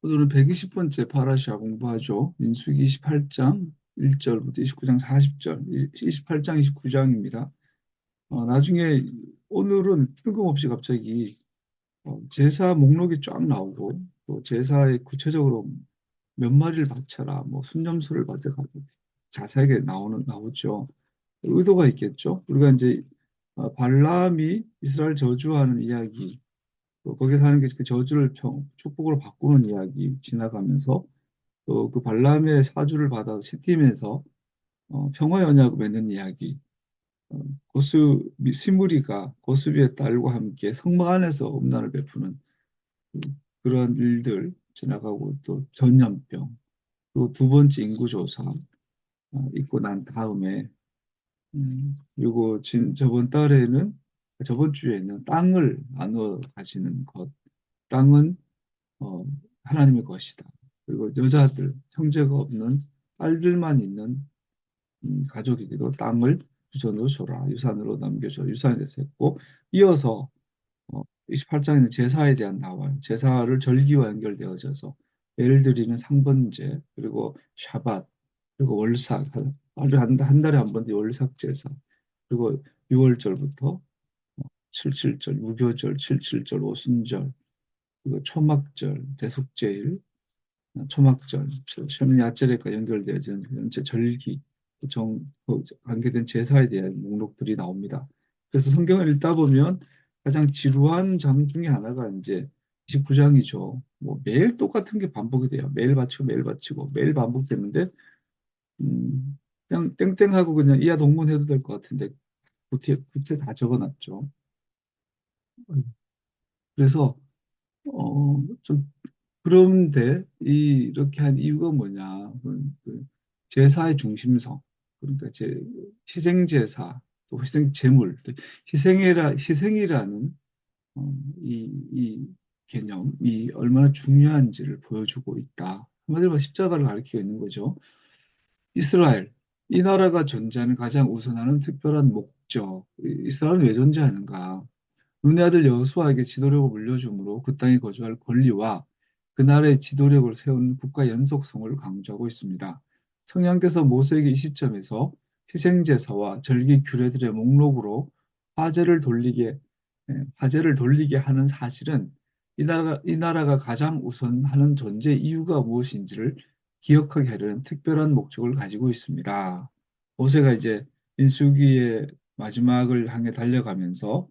오늘은 120번째 파라샤 공부하죠. 민수기 28장 1절부터 29장 40절, 28장 29장입니다. 나중에 오늘은 뜬금없이 갑자기 제사 목록이 쫙 나오고 또 제사에 구체적으로 몇 마리를 바쳐라, 뭐 순념수를 바쳐라 자세하게 나오죠. 의도가 있겠죠. 우리가 이제 발람이 이스라엘 저주하는 이야기, 또 거기에 사는 게 그 저주를 축복으로 바꾸는 이야기 지나가면서 또 그 발람의 사주를 받아서 시딤에서 평화 언약을 맺는 이야기, 어, 시므리가 고스비의 딸과 함께 성막 안에서 음란을 베푸는 그- 그런 일들 지나가고 또 전염병, 또 두 번째 인구조사 있고 난 다음에 그리고 저번 달에는 저번 주에는 땅을 나누어 가시는 것, 땅은 어, 하나님의 것이다. 그리고 여자들, 형제가 없는 딸들만 있는 가족에게도 땅을 유전으로 줘라. 유산으로 남겨줘. 유산에 대해서 했고, 이어서 28장에는 제사에 대한 나와요. 제사를 절기와 연결되어져서 예를 들이는 상번제, 그리고 샤밧, 그리고 월삭, 한 달에 한 번 월삭 제사, 그리고 6월절부터 77절, 무교절, 77절, 오순절, 그리고 초막절, 대속제일, 초막절, 야절과 연결되어진 전체 절기, 관계된 제사에 대한 목록들이 나옵니다. 그래서 성경을 읽다 보면 가장 지루한 장 중에 하나가 이제 29장이죠. 뭐 매일 똑같은 게 반복이 돼요. 매일 바치고 매일 바치고 매일 반복되는데 그냥 땡땡하고 그냥 이하 동문해도 될 것 같은데 구태 다 적어놨죠. 그래서 좀 그런데 이렇게 한 이유가 뭐냐? 제사의 중심성, 그러니까 희생 제사, 또 희생 제물, 또 희생이라는 이 개념이 얼마나 중요한지를 보여주고 있다. 한마디로 십자가를 가리키고 있는 거죠. 이스라엘, 이 나라가 존재하는 가장 우선하는 특별한 목적, 이스라엘은 왜 존재하는가? 눈의 아들 여호수아에게 지도력을 물려주므로 그 땅에 거주할 권리와 그 나라의 지도력을 세우는 국가 연속성을 강조하고 있습니다. 성령께서 모세에게 이 시점에서 희생제사와 절기 규례들의 목록으로 화제를 돌리게 하는 사실은 이 나라가 가장 우선하는 존재 이유가 무엇인지를 기억하게 하려는 특별한 목적을 가지고 있습니다. 모세가 이제 민수기의 마지막을 향해 달려가면서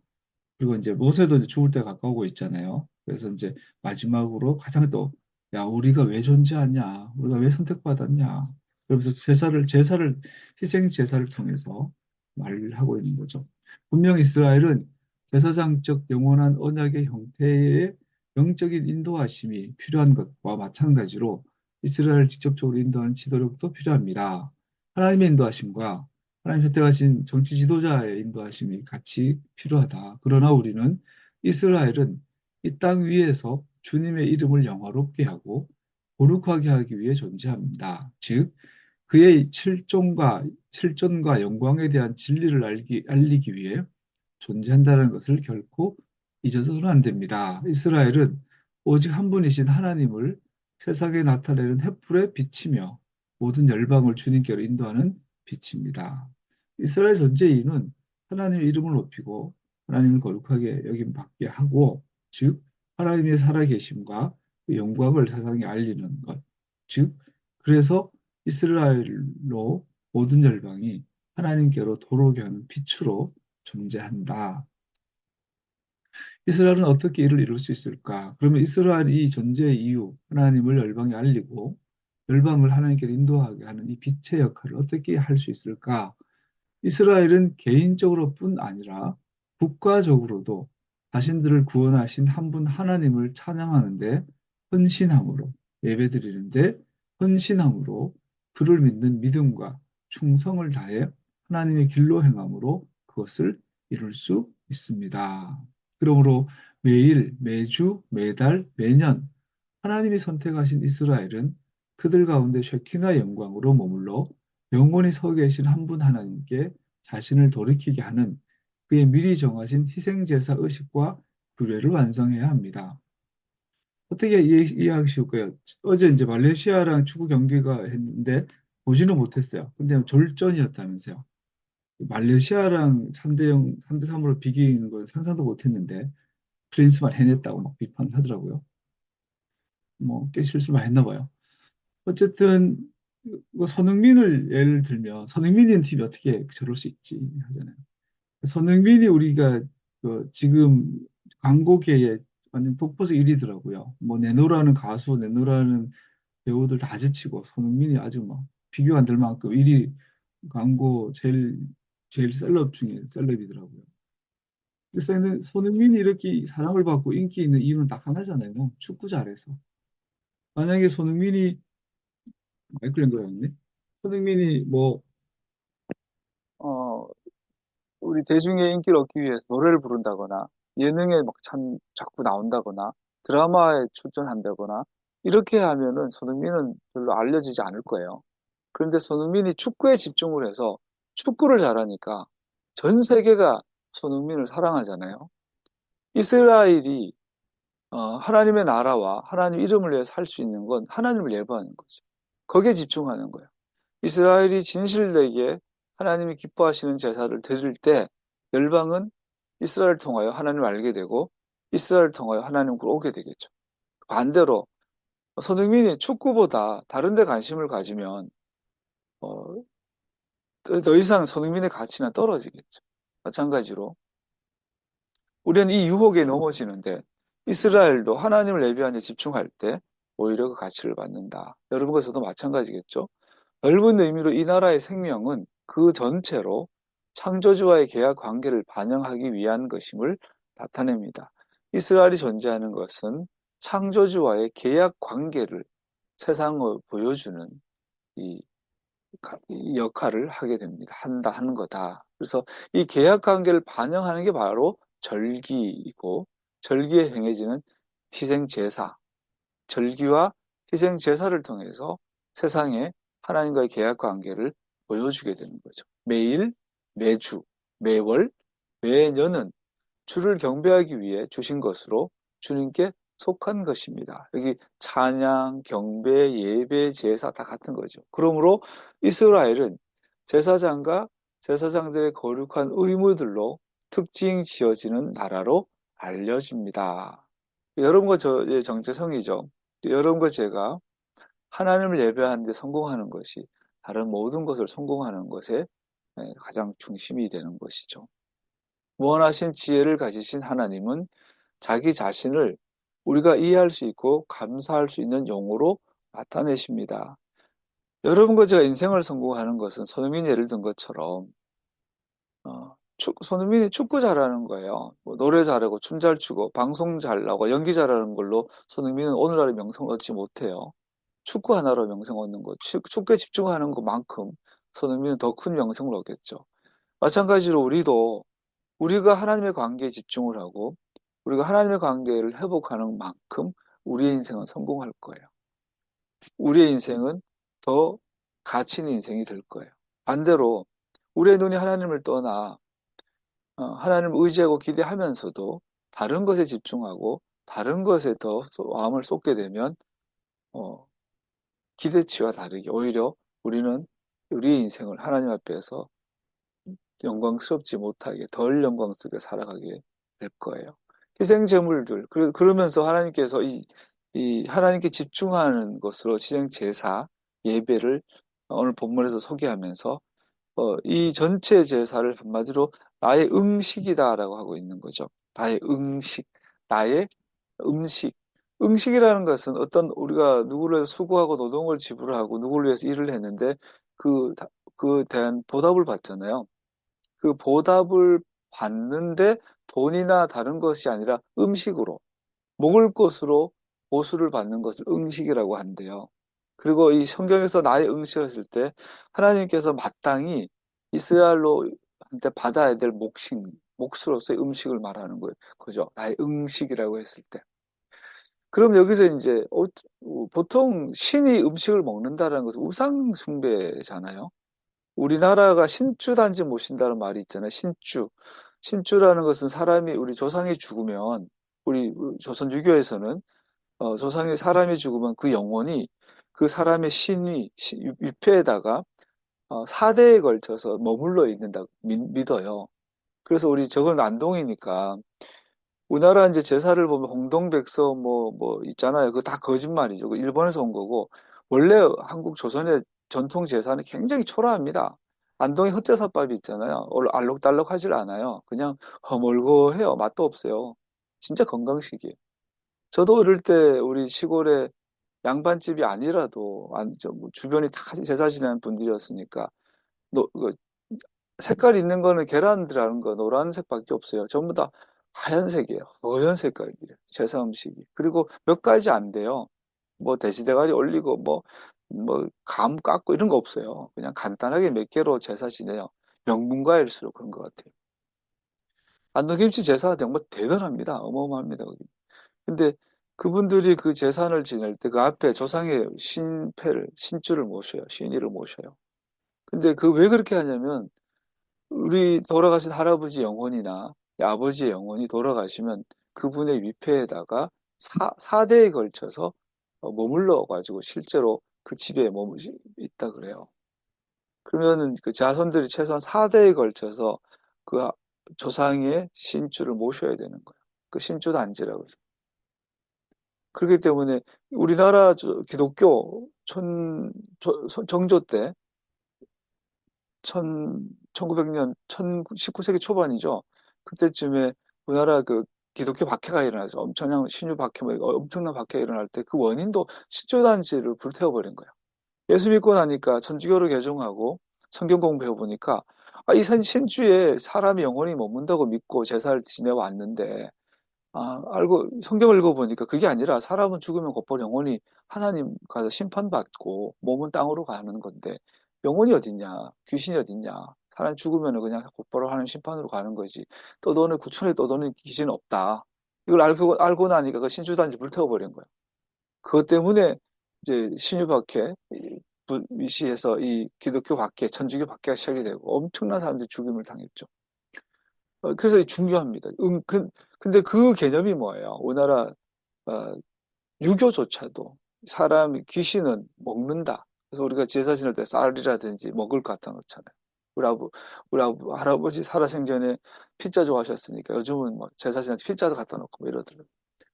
그리고 이제 모세도 이제 죽을 때 가까우고 있잖아요. 그래서 이제 마지막으로 가장 또, 야, 우리가 왜 존재하냐? 우리가 왜 선택받았냐? 그러면서 희생 제사를 통해서 말을 하고 있는 거죠. 분명 이스라엘은 제사장적 영원한 언약의 형태의 영적인 인도하심이 필요한 것과 마찬가지로 이스라엘을 직접적으로 인도하는 지도력도 필요합니다. 하나님의 인도하심과 하나님 선택하신 정치 지도자의 인도하심이 같이 필요하다. 그러나 우리는 이스라엘은 이 땅 위에서 주님의 이름을 영화롭게 하고 거룩하게 하기 위해 존재합니다. 즉, 그의 실존과 영광에 대한 진리를 알리기 위해 존재한다는 것을 결코 잊어서는 안 됩니다. 이스라엘은 오직 한 분이신 하나님을 세상에 나타내는 횃불의 빛이며 모든 열방을 주님께로 인도하는 빛입니다. 이스라엘 전제인은 하나님의 이름을 높이고 하나님을 거룩하게 여김 받게 하고, 즉 하나님의 살아계심과 그 영광을 세상에 알리는 것, 즉 그래서 이스라엘로 모든 열방이 하나님께로 돌아오게 하는 빛으로 존재한다. 이스라엘은 어떻게 이를 이룰 수 있을까? 그러면 이스라엘이 존재의 이유, 하나님을 열방에 알리고 열방을 하나님께 인도하게 하는 이 빛의 역할을 어떻게 할 수 있을까? 이스라엘은 개인적으로뿐 아니라 국가적으로도 자신들을 구원하신 한 분 하나님을 찬양하는데 헌신함으로, 예배드리는데 헌신함으로, 그를 믿는 믿음과 충성을 다해 하나님의 길로 행함으로 그것을 이룰 수 있습니다. 그러므로 매일, 매주, 매달, 매년 하나님이 선택하신 이스라엘은 그들 가운데 쉐키나 영광으로 머물러 영원히 서 계신 한 분 하나님께 자신을 돌이키게 하는 그의 미리 정하신 희생제사 의식과 규례를 완성해야 합니다. 어떻게 이해하실 거예요? 어제 이제 말레이시아랑 축구 경기가 했는데 보지는 못했어요. 근데 졸전이었다면서요. 말레이시아랑 3대 0, 3대 3으로 비기는 건 상상도 못했는데 프린스만 해냈다고 막 비판하더라고요. 뭐 꽤 실수 많이 했나 봐요. 어쨌든 뭐 손흥민을 예를 들면 손흥민인 팀이 어떻게 저럴 수 있지 하잖아요. 손흥민이 우리가 그 지금 광고계에 완전 독보적 1위더라고요. 뭐 내노라는 가수, 내노라는 배우들 다 제치고 손흥민이 아주 막 비교 안 될 만큼 1위 광고 제일 셀럽 중에 셀럽이더라고요. 그래서 손흥민이 이렇게 사랑을 받고 인기 있는 이유는 딱 하나잖아요. 축구 잘해서. 만약에 손흥민이 마이클 랭거였네. 손흥민이 뭐 어, 우리 대중의 인기를 얻기 위해서 노래를 부른다거나 예능에 막 참 자꾸 나온다거나 드라마에 출전한다거나 이렇게 하면은 손흥민은 별로 알려지지 않을 거예요. 그런데 손흥민이 축구에 집중을 해서 축구를 잘하니까 전 세계가 손흥민을 사랑하잖아요. 이스라엘이 하나님의 나라와 하나님 이름을 위해서 할 수 있는 건 하나님을 예배하는 거죠. 거기에 집중하는 거예요. 이스라엘이 진실되게 하나님이 기뻐하시는 제사를 드릴 때 열방은 이스라엘을 통하여 하나님을 알게 되고 이스라엘을 통하여 하나님으로 오게 되겠죠. 반대로 손흥민이 축구보다 다른 데 관심을 가지면 어, 더 이상 손흥민의 가치는 떨어지겠죠. 마찬가지로 우리는 이 유혹에 넘어지는데 이스라엘도 하나님을 예배하는 데 집중할 때 오히려 그 가치를 받는다. 여러분께서도 마찬가지겠죠. 넓은 의미로 이 나라의 생명은 그 전체로 창조주와의 계약 관계를 반영하기 위한 것임을 나타냅니다. 이스라엘이 존재하는 것은 창조주와의 계약 관계를 세상을 보여주는 이 이 역할을 하게 됩니다. 한다 하는 거다. 그래서 이 계약 관계를 반영하는 게 바로 절기이고 절기에 행해지는 희생 제사, 절기와 희생 제사를 통해서 세상에 하나님과의 계약 관계를 보여주게 되는 거죠. 매일, 매주, 매월, 매년은 주를 경배하기 위해 주신 것으로 주님께 속한 것입니다. 여기 찬양, 경배, 예배, 제사 다 같은 거죠. 그러므로 이스라엘은 제사장과 제사장들의 거룩한 의무들로 특징 지어지는 나라로 알려집니다. 여러분과 저의 정체성이죠. 여러분과 제가 하나님을 예배하는 데 성공하는 것이 다른 모든 것을 성공하는 것에 가장 중심이 되는 것이죠. 무한하신 지혜를 가지신 하나님은 자기 자신을 우리가 이해할 수 있고 감사할 수 있는 용어로 나타내십니다. 여러분과 제가 인생을 성공하는 것은 손흥민이 예를 든 것처럼 손흥민이 축구 잘하는 거예요. 뭐 노래 잘하고 춤 잘 추고 방송 잘 나고 연기 잘하는 걸로 손흥민은 오늘날의 명성을 얻지 못해요. 축구 하나로 명성 얻는 것, 축구에 집중하는 것만큼 손흥민은 더 큰 명성을 얻겠죠. 마찬가지로 우리도 우리가 하나님의 관계에 집중을 하고 우리가 하나님의 관계를 회복하는 만큼 우리의 인생은 성공할 거예요. 우리의 인생은 더 가치 있는 인생이 될 거예요. 반대로 우리의 눈이 하나님을 떠나 하나님을 의지하고 기대하면서도 다른 것에 집중하고 다른 것에 더 마음을 쏟게 되면 어, 기대치와 다르게 오히려 우리는 우리의 인생을 하나님 앞에서 영광스럽지 못하게 덜 영광스럽게 살아가게 될 거예요. 희생 제물들 그러면서 하나님께서 이 하나님께 집중하는 것으로 희생 제사 예배를 오늘 본문에서 소개하면서 이 전체 제사를 한마디로 나의 응식이다라고 하고 있는 거죠. 나의 응식, 나의 음식. 응식이라는 것은 어떤 우리가 누구를 위해서 수고하고 노동을 지불하고 누구를 위해서 일을 했는데 그 대한 보답을 받잖아요. 그 보답을 받는데 돈이나 다른 것이 아니라 음식으로 먹을 것으로 보수를 받는 것을 응식이라고 한대요. 그리고 이 성경에서 나의 응식을 했을 때 하나님께서 마땅히 이스라엘로한테 받아야 될 몫으로서의 음식을 말하는 거예요. 그죠? 나의 응식이라고 했을 때. 그럼 여기서 이제 보통 신이 음식을 먹는다는 것은 우상 숭배잖아요. 우리나라가 신주단지 모신다는 말이 있잖아요. 신주. 신주라는 것은 사람이 우리 조상이 죽으면 우리 조선 유교에서는 조상이 사람이 죽으면 그 영혼이 그 사람의 위패에다가 4대에 걸쳐서 머물러 있는다 믿어요. 그래서 우리 저건 안동이니까 우리나라 이제 제사를 보면 홍동백서 뭐 있잖아요. 그거 다 거짓말이죠. 그 일본에서 온 거고 원래 한국 조선의 전통 제사는 굉장히 초라합니다. 안동에 흑제사밥이 있잖아요. 원래 알록달록하질 않아요. 그냥 허물고해요. 맛도 없어요. 진짜 건강식이에요. 저도 어릴 때 우리 시골에 양반집이 아니라도 뭐 주변이 다 제사 지내는 분들이었으니까 그 색깔 있는 거는 계란 들어가는 거 노란색밖에 없어요. 전부 다 하얀색이에요. 허연 색깔이에요. 제사 음식이. 그리고 몇 가지 안 돼요. 뭐 돼지대가리 올리고 뭐 감 깎고 이런 거 없어요. 그냥 간단하게 몇 개로 제사 지내요. 명문가일수록 그런 것 같아요. 안동김치 제사가 정말 대단합니다. 어마어마합니다. 근데 그분들이 그 제사를 지낼 때 그 앞에 조상의 신주를 모셔요. 신의를 모셔요. 근데 그 왜 그렇게 하냐면 우리 돌아가신 할아버지 영혼이나 아버지의 영혼이 돌아가시면 그분의 위패에다가 사대에 걸쳐서 머물러 가지고 실제로 그 집에 머물 있다 그래요. 그러면은 그 자손들이 최소한 4대에 걸쳐서 그 조상의 신주를 모셔야 되는 거예요. 그 신주단지라고 해서. 그렇기 때문에 우리나라 기독교 정조 때 1900년 19세기 초반이죠. 그때쯤에 우리나라 그 기독교 박해가 일어나서 엄청난 신유 박해, 엄청난 박해가 일어날 때 그 원인도 신조단지를 불태워버린 거예요. 예수 믿고 나니까 천주교를 개종하고 성경 공부해 보니까 이 신주에 사람이 영원히 머문다고 믿고 제사를 지내왔는데 알고 성경을 읽어보니까 그게 아니라 사람은 죽으면 곧바로 영원히 하나님 가서 심판받고 몸은 땅으로 가는 건데 영혼이 어딨냐? 귀신이 어딨냐? 사람 죽으면 그냥 곧바로 하나님 심판으로 가는 거지. 떠도는 구천에 떠도는 귀신은 없다. 이걸 알고 나니까 그 신주단지 불태워버린 거예요. 그것 때문에 이제 신유박해 위시에서 이 기독교 박해, 천주교 박해가 시작이 되고 엄청난 사람들이 죽임을 당했죠. 그래서 중요합니다. 근데 그 개념이 뭐예요? 우리나라 어, 유교조차도 사람이 귀신은 먹는다. 그래서 우리가 제사 지낼 때 쌀이라든지 먹을 거 갖다 놓잖아요. 할아버지 살아생전에 피자 좋아하셨으니까 요즘은 뭐 제사 지낼 때 피자도 갖다 놓고 뭐 이러더라고요.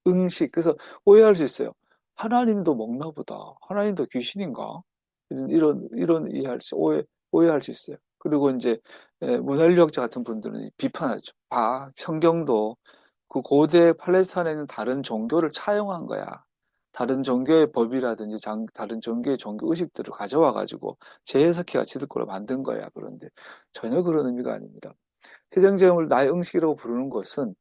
음식. 그래서 오해할 수 있어요. 하나님도 먹나 보다. 하나님도 귀신인가? 이런 오해할 수 있어요. 그리고 이제 문화인류학자 같은 분들은 비판하죠. 성경도 그 고대 팔레스타인에 있는 다른 종교를 차용한 거야. 다른 종교의 법이라든지 다른 종교의 종교 의식들을 가져와 가지고 재해석해가 지들 걸로 만든 거야. 그런데 전혀 그런 의미가 아닙니다. 희생제물을 나의 응식이라고 부르는 것은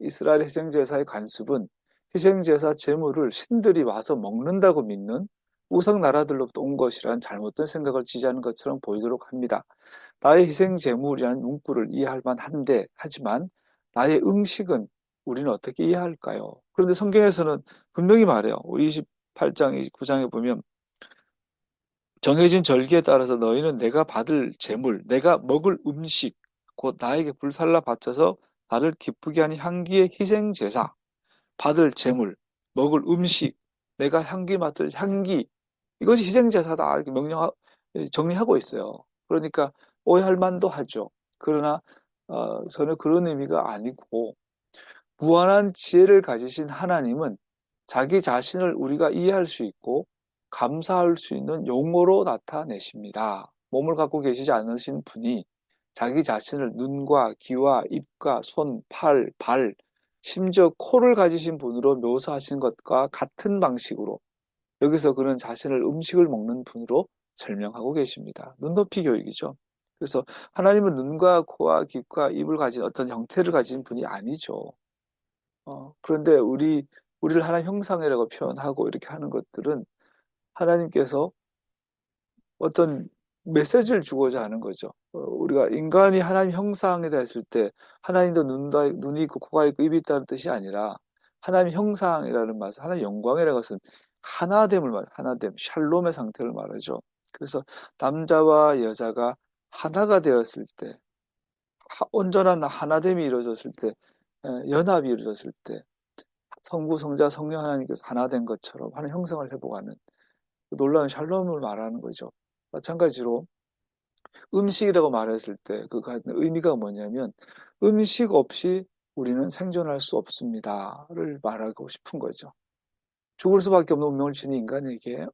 이스라엘 희생제사의 관습은 희생제사 제물을 신들이 와서 먹는다고 믿는 우상 나라들로부터 온 것이란 잘못된 생각을 지지하는 것처럼 보이도록 합니다. 나의 희생제물이라는 문구를 이해할 만한데, 하지만 나의 응식은 우리는 어떻게 이해할까요? 그런데 성경에서는 분명히 말해요. 우리 28장, 29장에 보면 정해진 절기에 따라서 너희는 내가 받을 제물, 내가 먹을 음식, 곧 나에게 불살라 바쳐서 나를 기쁘게 하는 향기의 희생 제사, 받을 제물, 먹을 음식, 내가 향기 맡을 향기, 이것이 희생 제사다 이렇게 정리하고 있어요. 그러니까 오해할 만도 하죠. 그러나 전혀 그런 의미가 아니고 무한한 지혜를 가지신 하나님은 자기 자신을 우리가 이해할 수 있고 감사할 수 있는 용어로 나타내십니다. 몸을 갖고 계시지 않으신 분이 자기 자신을 눈과 귀와 입과 손, 팔, 발, 심지어 코를 가지신 분으로 묘사하신 것과 같은 방식으로 여기서 그는 자신을 음식을 먹는 분으로 설명하고 계십니다. 눈높이 교육이죠. 그래서 하나님은 눈과 코와 귀과 입을 가진 어떤 형태를 가진 분이 아니죠. 그런데 우리를 하나님 형상이라고 표현하고 이렇게 하는 것들은 하나님께서 어떤 메시지를 주고자 하는 거죠. 우리가 인간이 하나님 형상에 대했을 때 하나님도 눈이 있고 코가 있고 입이 있다는 뜻이 아니라 하나님 형상이라는 말은 하나님 영광이라는 것은 하나됨, 샬롬의 상태를 말하죠. 그래서 남자와 여자가 하나가 되었을 때, 온전한 하나됨이 이루어졌을 때, 연합이 이루어졌을 때 성부, 성자, 성령 하나님께서 하나 된 것처럼 하는 형상을 회복하는 그 놀라운 샬롬을 말하는 거죠. 마찬가지로 음식이라고 말했을 때 그 가진 의미가 뭐냐면 음식 없이 우리는 생존할 수 없습니다를 말하고 싶은 거죠. 죽을 수밖에 없는 운명을 지닌 인간에게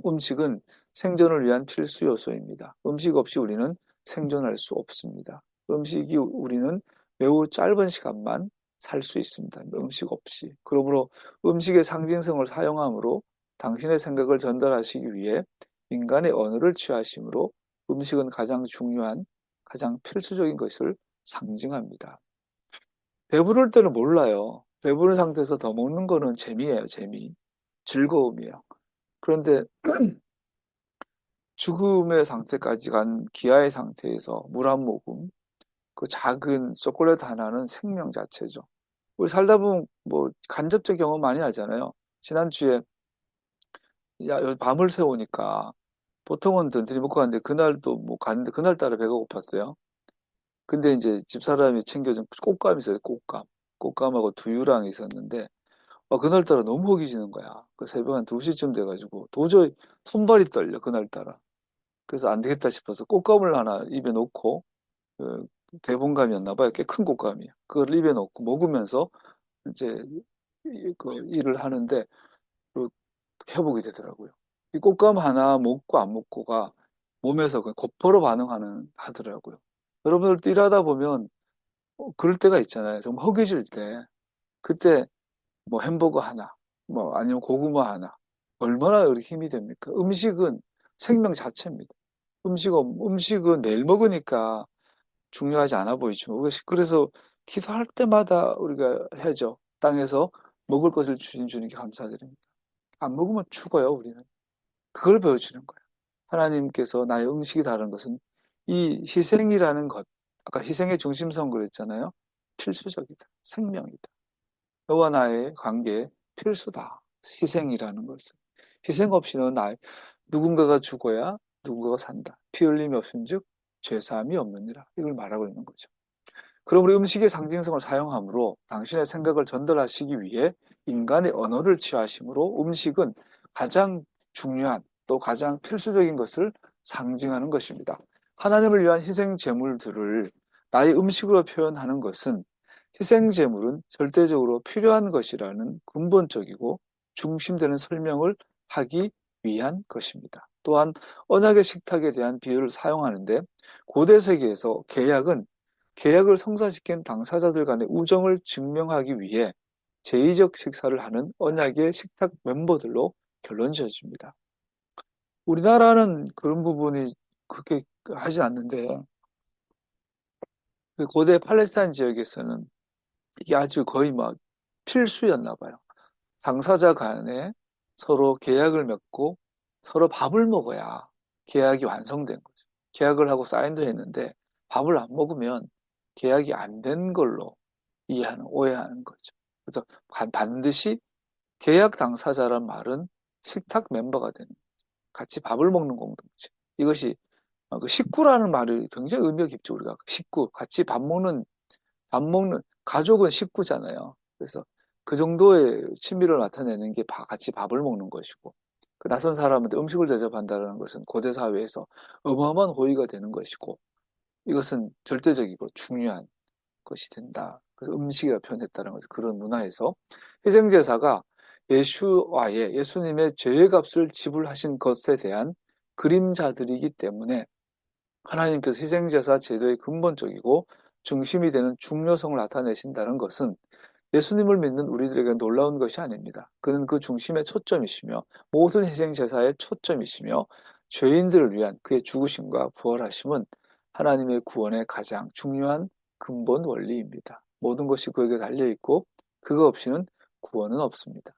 음식은 생존을 위한 필수 요소입니다. 음식 없이 우리는 생존할 수 없습니다. 음식이 우리는 매우 짧은 시간만 살 수 있습니다. 음식 없이. 그러므로 음식의 상징성을 사용함으로 당신의 생각을 전달하시기 위해 인간의 언어를 취하심으로 음식은 가장 중요한, 가장 필수적인 것을 상징합니다. 배부를 때는 몰라요. 배부른 상태에서 더 먹는 거는 재미예요, 재미. 즐거움이에요. 그런데 죽음의 상태까지 간 기아의 상태에서 물 한 모금, 그 작은 초콜릿 하나는 생명 자체죠. 우리 살다 보면 뭐 간접적 경험 많이 하잖아요. 지난주에 여기 밤을 새우니까 보통은 든든히 먹고 갔는데 그날도 뭐 갔는데 그날따라 배가 고팠어요. 근데 이제 집사람이 챙겨준 꽃감이 있어요, 꽃감. 꽃감하고 두유랑 있었는데 그날따라 너무 허기지는 거야. 그 새벽 한 2시쯤 돼가지고 도저히 손발이 떨려, 그날따라. 그래서 안 되겠다 싶어서 꽃감을 하나 입에 넣고, 그 대봉감이었나 봐요. 꽤 큰 꽃감이야. 그걸 입에 넣고 먹으면서 이제 그 일을 하는데 그 회복이 되더라고요. 이 꽃감 하나 먹고 안 먹고가 몸에서 그 곧바로 반응하는 하더라고요. 여러분들도 일하다 보면 그럴 때가 있잖아요. 좀 허기질 때. 그때 뭐 햄버거 하나, 뭐 아니면 고구마 하나. 얼마나 우리 힘이 됩니까? 음식은 생명 자체입니다. 음식은 매일 먹으니까 중요하지 않아 보이지만, 그래서 기도할 때마다 우리가 해죠. 땅에서 먹을 것을 주신 주님께 감사드립니다. 안 먹으면 죽어요, 우리는. 그걸 보여주는 거예요. 하나님께서 나의 음식이 다른 것은 이 희생이라는 것, 아까 희생의 중심성 그랬잖아요. 필수적이다. 생명이다. 너와 나의 관계에 필수다. 희생이라는 것은. 희생 없이는 누군가가 죽어야 누군가가 산다. 피 흘림이 없은즉 죄사함이 없느니라. 이걸 말하고 있는 거죠. 그러므로 음식의 상징성을 사용함으로 당신의 생각을 전달하시기 위해 인간의 언어를 취하심으로 음식은 가장 중요한 또 가장 필수적인 것을 상징하는 것입니다. 하나님을 위한 희생 제물들을 나의 음식으로 표현하는 것은 희생 제물은 절대적으로 필요한 것이라는 근본적이고 중심되는 설명을 하기 위한 것입니다. 또한 언약의 식탁에 대한 비유를 사용하는데 고대 세계에서 계약을 성사시킨 당사자들 간의 우정을 증명하기 위해 제의적 식사를 하는 언약의 식탁 멤버들로 결론 지어집니다. 우리나라는 그런 부분이 그렇게 하진 않는데 그 고대 팔레스타인 지역에서는 이게 아주 거의 막 필수였나 봐요. 당사자 간에 서로 계약을 맺고 서로 밥을 먹어야 계약이 완성된 거죠. 계약을 하고 사인도 했는데 밥을 안 먹으면 계약이 안 된 걸로 오해하는 거죠. 그래서 반드시 계약 당사자란 말은 식탁 멤버가 되는 거죠. 같이 밥을 먹는 공동체. 이것이 그 식구라는 말이 굉장히 의미가 깊죠. 우리가 식구, 같이 밥 먹는 가족은 식구잖아요. 그래서 그 정도의 친밀을 나타내는 게 같이 밥을 먹는 것이고, 그 낯선 사람한테 음식을 대접한다는 것은 고대 사회에서 어마어마한 호의가 되는 것이고, 이것은 절대적이고 중요한 것이 된다. 그래서 음식이라 표현했다는 것은 그런 문화에서 희생제사가 예수님의 죄의 값을 지불하신 것에 대한 그림자들이기 때문에 하나님께서 희생제사 제도의 근본적이고 중심이 되는 중요성을 나타내신다는 것은 예수님을 믿는 우리들에게 놀라운 것이 아닙니다. 그는 그 중심의 초점이시며 모든 희생제사의 초점이시며 죄인들을 위한 그의 죽으심과 부활하심은 하나님의 구원의 가장 중요한 근본 원리입니다. 모든 것이 그에게 달려있고 그거 없이는 구원은 없습니다.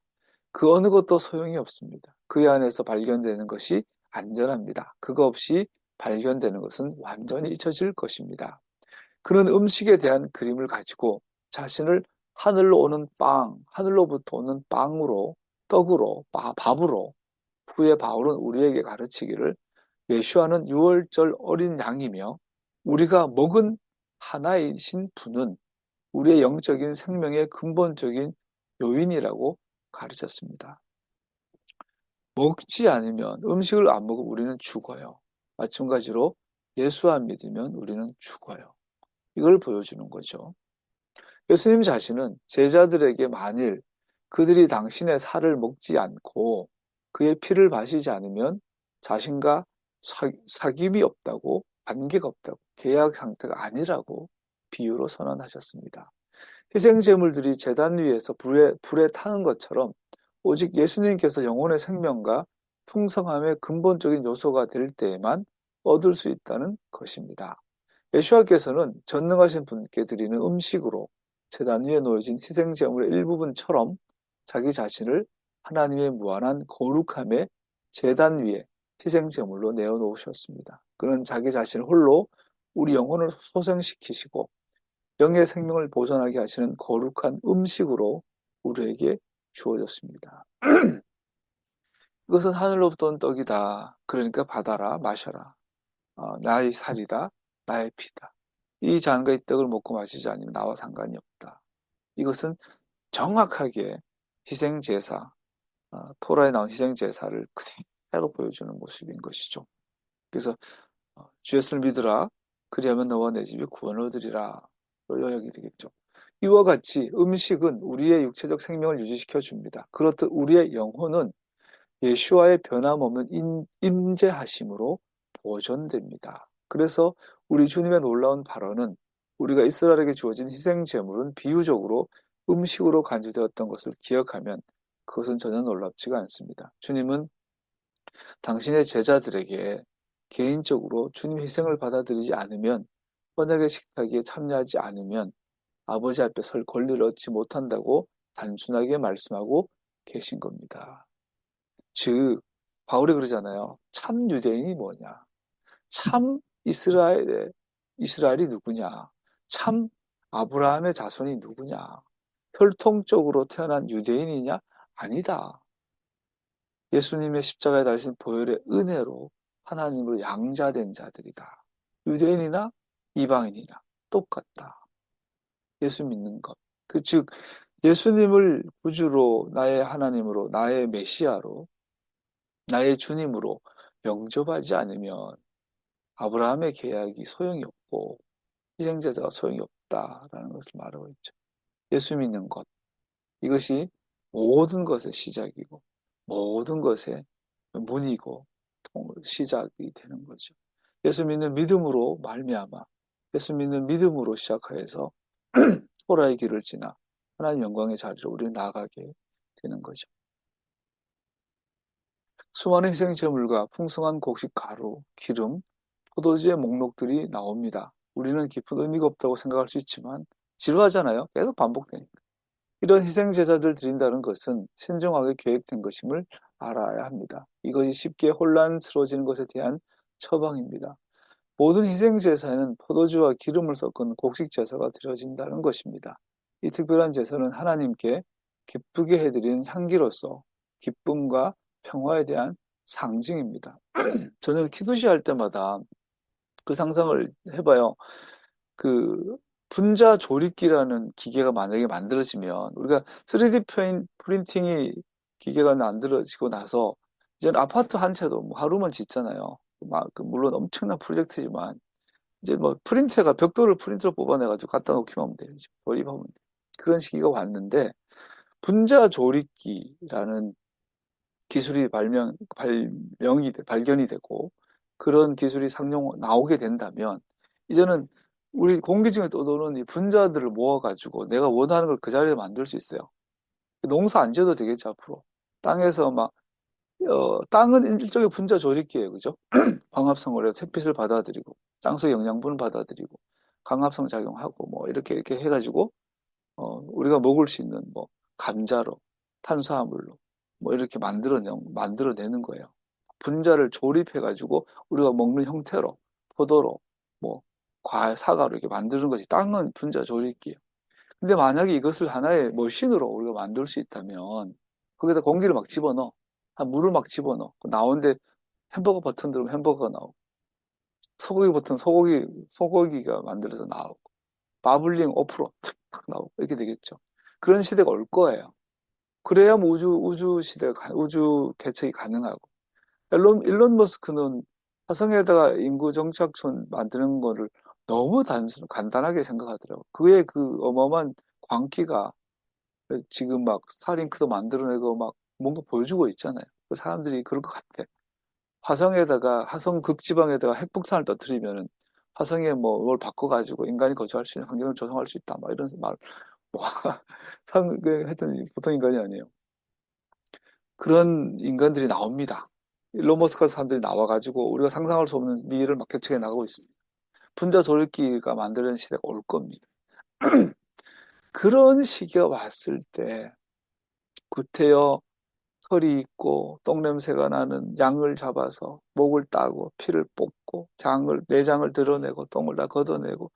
그 어느 것도 소용이 없습니다. 그 안에서 발견되는 것이 안전합니다. 그거 없이 발견되는 것은 완전히 잊혀질 것입니다. 그런 음식에 대한 그림을 가지고 자신을 하늘로부터 오는 빵으로, 떡으로, 밥으로, 후에 바울은 우리에게 가르치기를 예수와는 유월절 어린 양이며 우리가 먹은 하나이신 분은 우리의 영적인 생명의 근본적인 요인이라고 가르쳤습니다. 먹지 않으면, 음식을 안 먹으면 우리는 죽어요. 마찬가지로 예수 안 믿으면 우리는 죽어요. 이걸 보여주는 거죠. 예수님 자신은 제자들에게 만일 그들이 당신의 살을 먹지 않고 그의 피를 마시지 않으면 자신과 사귐이 없다고, 관계가 없다고, 계약 상태가 아니라고 비유로 선언하셨습니다. 희생제물들이 제단 위에서 불에 타는 것처럼 오직 예수님께서 영혼의 생명과 풍성함의 근본적인 요소가 될 때에만 얻을 수 있다는 것입니다. 예수와께서는 전능하신 분께 드리는 음식으로 제단 위에 놓여진 희생제물의 일부분처럼 자기 자신을 하나님의 무한한 거룩함의 제단 위에 희생제물로 내어놓으셨습니다. 그는 자기 자신을 홀로 우리 영혼을 소생시키시고 영의 생명을 보존하게 하시는 거룩한 음식으로 우리에게 주어졌습니다. 이것은 하늘로부터 온 떡이다. 그러니까 받아라, 마셔라. 나의 살이다, 나의 피다. 이 잔과 이 떡을 먹고 마시지 않으면 나와 상관이 없다. 이것은 정확하게 희생제사, 토라에 나온 희생제사를 그대로 보여주는 모습인 것이죠. 그래서 주 예수를 믿으라. 그리하면 너와 내 집이 구원을 얻으리라. 요약이 되겠죠. 이와 같이 음식은 우리의 육체적 생명을 유지시켜 줍니다. 그렇듯 우리의 영혼은 예수와의 변함없는 임재하심으로 보존됩니다. 그래서 우리 주님의 놀라운 발언은 우리가 이스라엘에게 주어진 희생 제물은 비유적으로 음식으로 간주되었던 것을 기억하면 그것은 전혀 놀랍지가 않습니다. 주님은 당신의 제자들에게 개인적으로 주님 희생을 받아들이지 않으면, 언약의 식탁에 참여하지 않으면 아버지 앞에 설 권리를 얻지 못한다고 단순하게 말씀하고 계신 겁니다. 즉, 바울이 그러잖아요. 참 유대인이 뭐냐? 참 이스라엘이 누구냐? 참 아브라함의 자손이 누구냐? 혈통적으로 태어난 유대인이냐? 아니다. 예수님의 십자가에 달리신 보혈의 은혜로 하나님으로 양자된 자들이다. 유대인이나 이방인이나 똑같다. 예수 믿는 것. 즉 예수님을 구주로, 나의 하나님으로, 나의 메시아로, 나의 주님으로 영접하지 않으면 아브라함의 계약이 소용이 없고 희생제사가 소용이 없다라는 것을 말하고 있죠. 예수 믿는 것. 이것이 모든 것의 시작이고 모든 것의 문이고 시작이 되는 거죠. 예수 믿는 믿음으로 말미암아, 예수 믿는 믿음으로 시작하여서 토라의 길을 지나 하나님 영광의 자리로 우리는 나아가게 되는 거죠. 수많은 희생제물과 풍성한 곡식 가루, 기름, 포도주의 목록들이 나옵니다. 우리는 깊은 의미가 없다고 생각할 수 있지만 지루하잖아요. 계속 반복되니까. 이런 희생제사들 드린다는 것은 신중하게 계획된 것임을 알아야 합니다. 이것이 쉽게 혼란스러워지는 것에 대한 처방입니다. 모든 희생제사에는 포도주와 기름을 섞은 곡식제사가 드려진다는 것입니다. 이 특별한 제사는 하나님께 기쁘게 해드리는 향기로서 기쁨과 평화에 대한 상징입니다. 저는 키두시 할 때마다 그 상상을 해봐요. 그 분자 조립기라는 기계가 만약에 만들어지면 우리가 3D 프린팅이 기계가 만들어지고 나서 이제는 아파트 한 채도 뭐 하루만 짓잖아요. 물론 엄청난 프로젝트지만 이제 뭐 프린터가 벽돌을 프린터로 뽑아내가지고 갖다 놓기만 하면 돼요. 이제 조립하면 돼요. 그런 시기가 왔는데 분자 조립기라는 기술이 발견이 되고 그런 기술이 나오게 된다면 이제는 우리 공기 중에 떠도는 이 분자들을 모아가지고 내가 원하는 걸 그 자리에 만들 수 있어요. 농사 안 지어도 되겠죠, 앞으로. 땅에서 땅은 일종의 분자 조립기예요, 그죠? 광합성을 해서 햇빛을 받아들이고, 땅속 영양분을 받아들이고, 강합성 작용하고, 뭐, 이렇게 해가지고, 우리가 먹을 수 있는, 뭐, 감자로, 탄수화물로, 뭐, 이렇게 만들어내는 거예요. 분자를 조립해가지고, 우리가 먹는 형태로, 포도로, 뭐, 사과로 이렇게 만드는 것이 땅은 분자 조립기예요. 근데 만약에 이것을 하나의 머신으로 우리가 만들 수 있다면, 거기다 공기를 막 집어넣어. 물을 막 집어넣어. 나오는데 햄버거 버튼 누르면 햄버거가 나오고, 소고기 버튼 소고기가 만들어서 나오고, 바블링 5% 탁 나오고, 이렇게 되겠죠. 그런 시대가 올 거예요. 그래야 우주 시대가, 우주 개척이 가능하고. 일론 머스크는 화성에다가 인구 정착촌 만드는 거를 너무 간단하게 생각하더라고. 그의 그 어마어마한 광기가 지금 막 스타링크도 만들어내고 막 뭔가 보여주고 있잖아요. 그 사람들이 그럴 것 같아. 화성 극지방에다가 핵폭탄을 터뜨리면은 화성에 뭐 뭘 바꿔가지고 인간이 거주할 수 있는 환경을 조성할 수 있다. 막 이런 말, 뭐, 하여튼 보통 인간이 아니에요. 그런 인간들이 나옵니다. 일론 머스크 같은 사람들이 나와가지고 우리가 상상할 수 없는 미래를 막 개척해 나가고 있습니다. 분자 돌리기가 만드는 시대가 올 겁니다. 그런 시기가 왔을 때 구태여 털이 있고 똥냄새가 나는 양을 잡아서 목을 따고 피를 뽑고 내장을 드러내고 똥을 다 걷어내고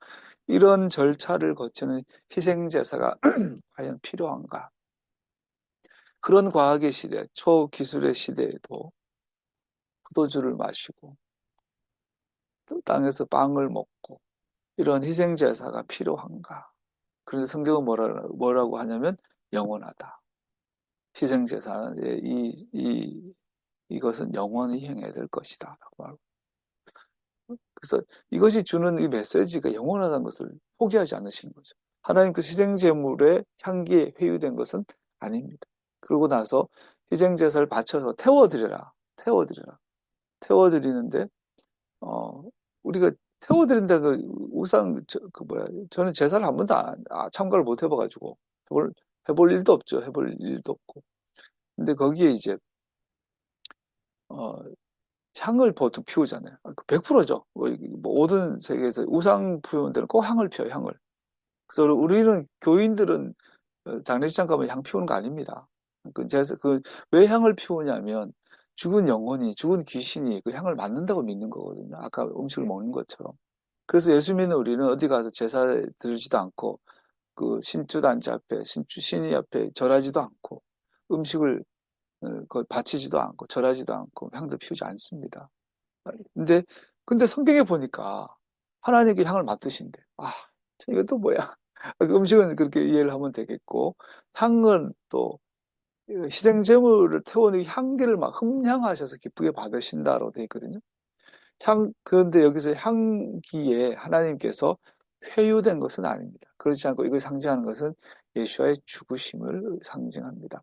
이런 절차를 거치는 희생제사가 과연 필요한가? 그런 과학의 시대, 초기술의 시대에도 포도주를 마시고 땅에서 빵을 먹고 이런 희생제사가 필요한가? 그런데 성경은 뭐라고 하냐면 영원하다. 희생제사는 이것은 영원히 행해야 될 것이다. 라고 말하고. 그래서 이것이 주는 이 메시지가 영원하다는 것을 포기하지 않으시는 거죠. 하나님 그 희생제물의 향기에 회유된 것은 아닙니다. 그러고 나서 희생제사를 바쳐서 태워드려라. 태워드려라. 태워드리는데, 어, 우리가 태워드린다 그 뭐야. 저는 제사를 한 번도 참가를 못 해봐가지고 해볼 일도 없죠. 해볼 일도 없고. 근데 거기에 이제, 어, 향을 보통 피우잖아요. 100%죠. 뭐 모든 세계에서 우상 부여한 데는 꼭 향을 피워요, 향을. 그래서 우리는 교인들은 장례식장 가면 향 피우는 거 아닙니다. 왜 향을 피우냐면 죽은 영혼이, 죽은 귀신이 그 향을 맡는다고 믿는 거거든요. 아까 음식을 먹는 것처럼. 그래서 예수 믿는 우리는 어디 가서 제사 드리지도 않고 그 신주단지 앞에, 신이 앞에 절하지도 않고 음식을 그 바치지도 않고 절하지도 않고 향도 피우지 않습니다. 근데 근데 성경에 보니까 하나님께 향을 맡으신대. 이것도 뭐야? 그 음식은 그렇게 이해를 하면 되겠고 향은 또 희생제물을 태우는 향기를 막 흠향하셔서 기쁘게 받으신다로 되어 있거든요. 그런데 여기서 향기에 하나님께서 회유된 것은 아닙니다. 그렇지 않고 이걸 상징하는 것은 예수와의 죽으심을 상징합니다.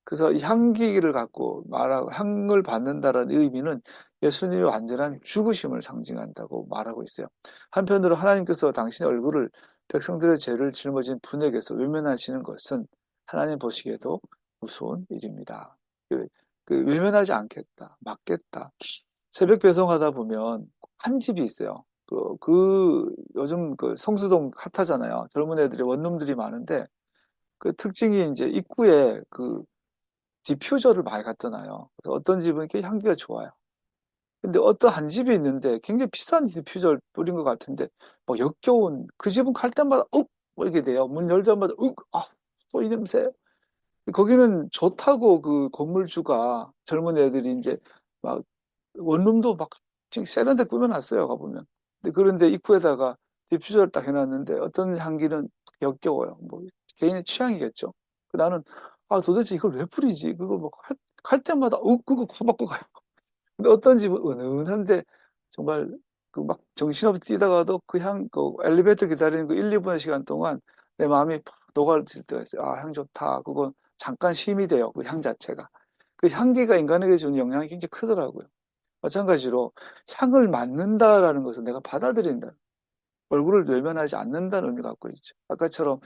그래서 이 향기를 갖고 말하고 향을 받는다라는 의미는 예수님의 완전한 죽으심을 상징한다고 말하고 있어요. 한편으로 하나님께서 당신의 얼굴을 백성들의 죄를 짊어진 분에게서 외면하시는 것은 하나님 보시기에도 무서운 일입니다. 그, 외면하지 않겠다, 막겠다. 새벽 배송하다 보면 한 집이 있어요. 요즘 그 성수동 핫하잖아요. 젊은 애들이 원룸들이 많은데 그 특징이 이제 입구에 그 디퓨저를 많이 갖다 놔요. 그래서 어떤 집은 꽤 향기가 좋아요. 근데 어떤 한 집이 있는데 굉장히 비싼 디퓨저를 뿌린 것 같은데 뭐 역겨운 그 집은 갈 때마다 뭐 이게 돼요. 문 열자마자 또 이 냄새. 거기는 좋다고 그 건물주가 젊은 애들이 이제 막 원룸도 막 지금 세련돼 꾸며놨어요. 가보면. 그런데 입구에다가 디퓨저를 딱 해놨는데 어떤 향기는 역겨워요. 뭐 개인의 취향이겠죠. 나는 도대체 이걸 왜 뿌리지? 그거 뭐 갈 때마다 그거 코바꿔 가요. 근데 어떤 집은 은은한데 정말 그 막 정신없이 뛰다가도 그 엘리베이터 기다리는 그 1, 2분의 시간 동안 내 마음이 팍 녹아질 때가 있어요. 향 좋다. 그거 잠깐 쉼이 돼요. 그 향 자체가. 그 향기가 인간에게 주는 영향이 굉장히 크더라고요. 마찬가지로 향을 맡는다라는 것은 내가 받아들인다. 얼굴을 외면하지 않는다는 의미를 갖고 있죠. 아까처럼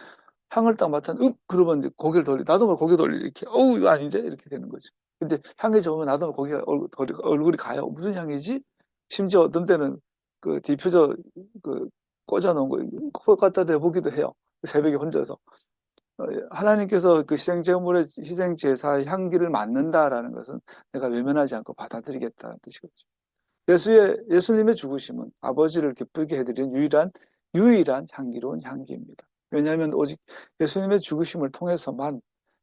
향을 딱 맡았는데, 그러면 이제 나도 뭐 고개 돌리, 이렇게, 이거 아닌데? 이렇게 되는 거죠. 근데 향이 좋으면 나도 뭐 얼굴이 가요. 무슨 향이지? 심지어 어떤 때는 그 디퓨저 꽂아놓은 거, 코 갖다 대보기도 해요. 새벽에 혼자서. 하나님께서 그 희생제사의 향기를 맡는다라는 것은 내가 외면하지 않고 받아들이겠다는 뜻이거든요. 예수님의 죽으심은 아버지를 기쁘게 해드린 유일한 향기로운 향기입니다. 왜냐하면 오직 예수님의 죽으심을 통해서만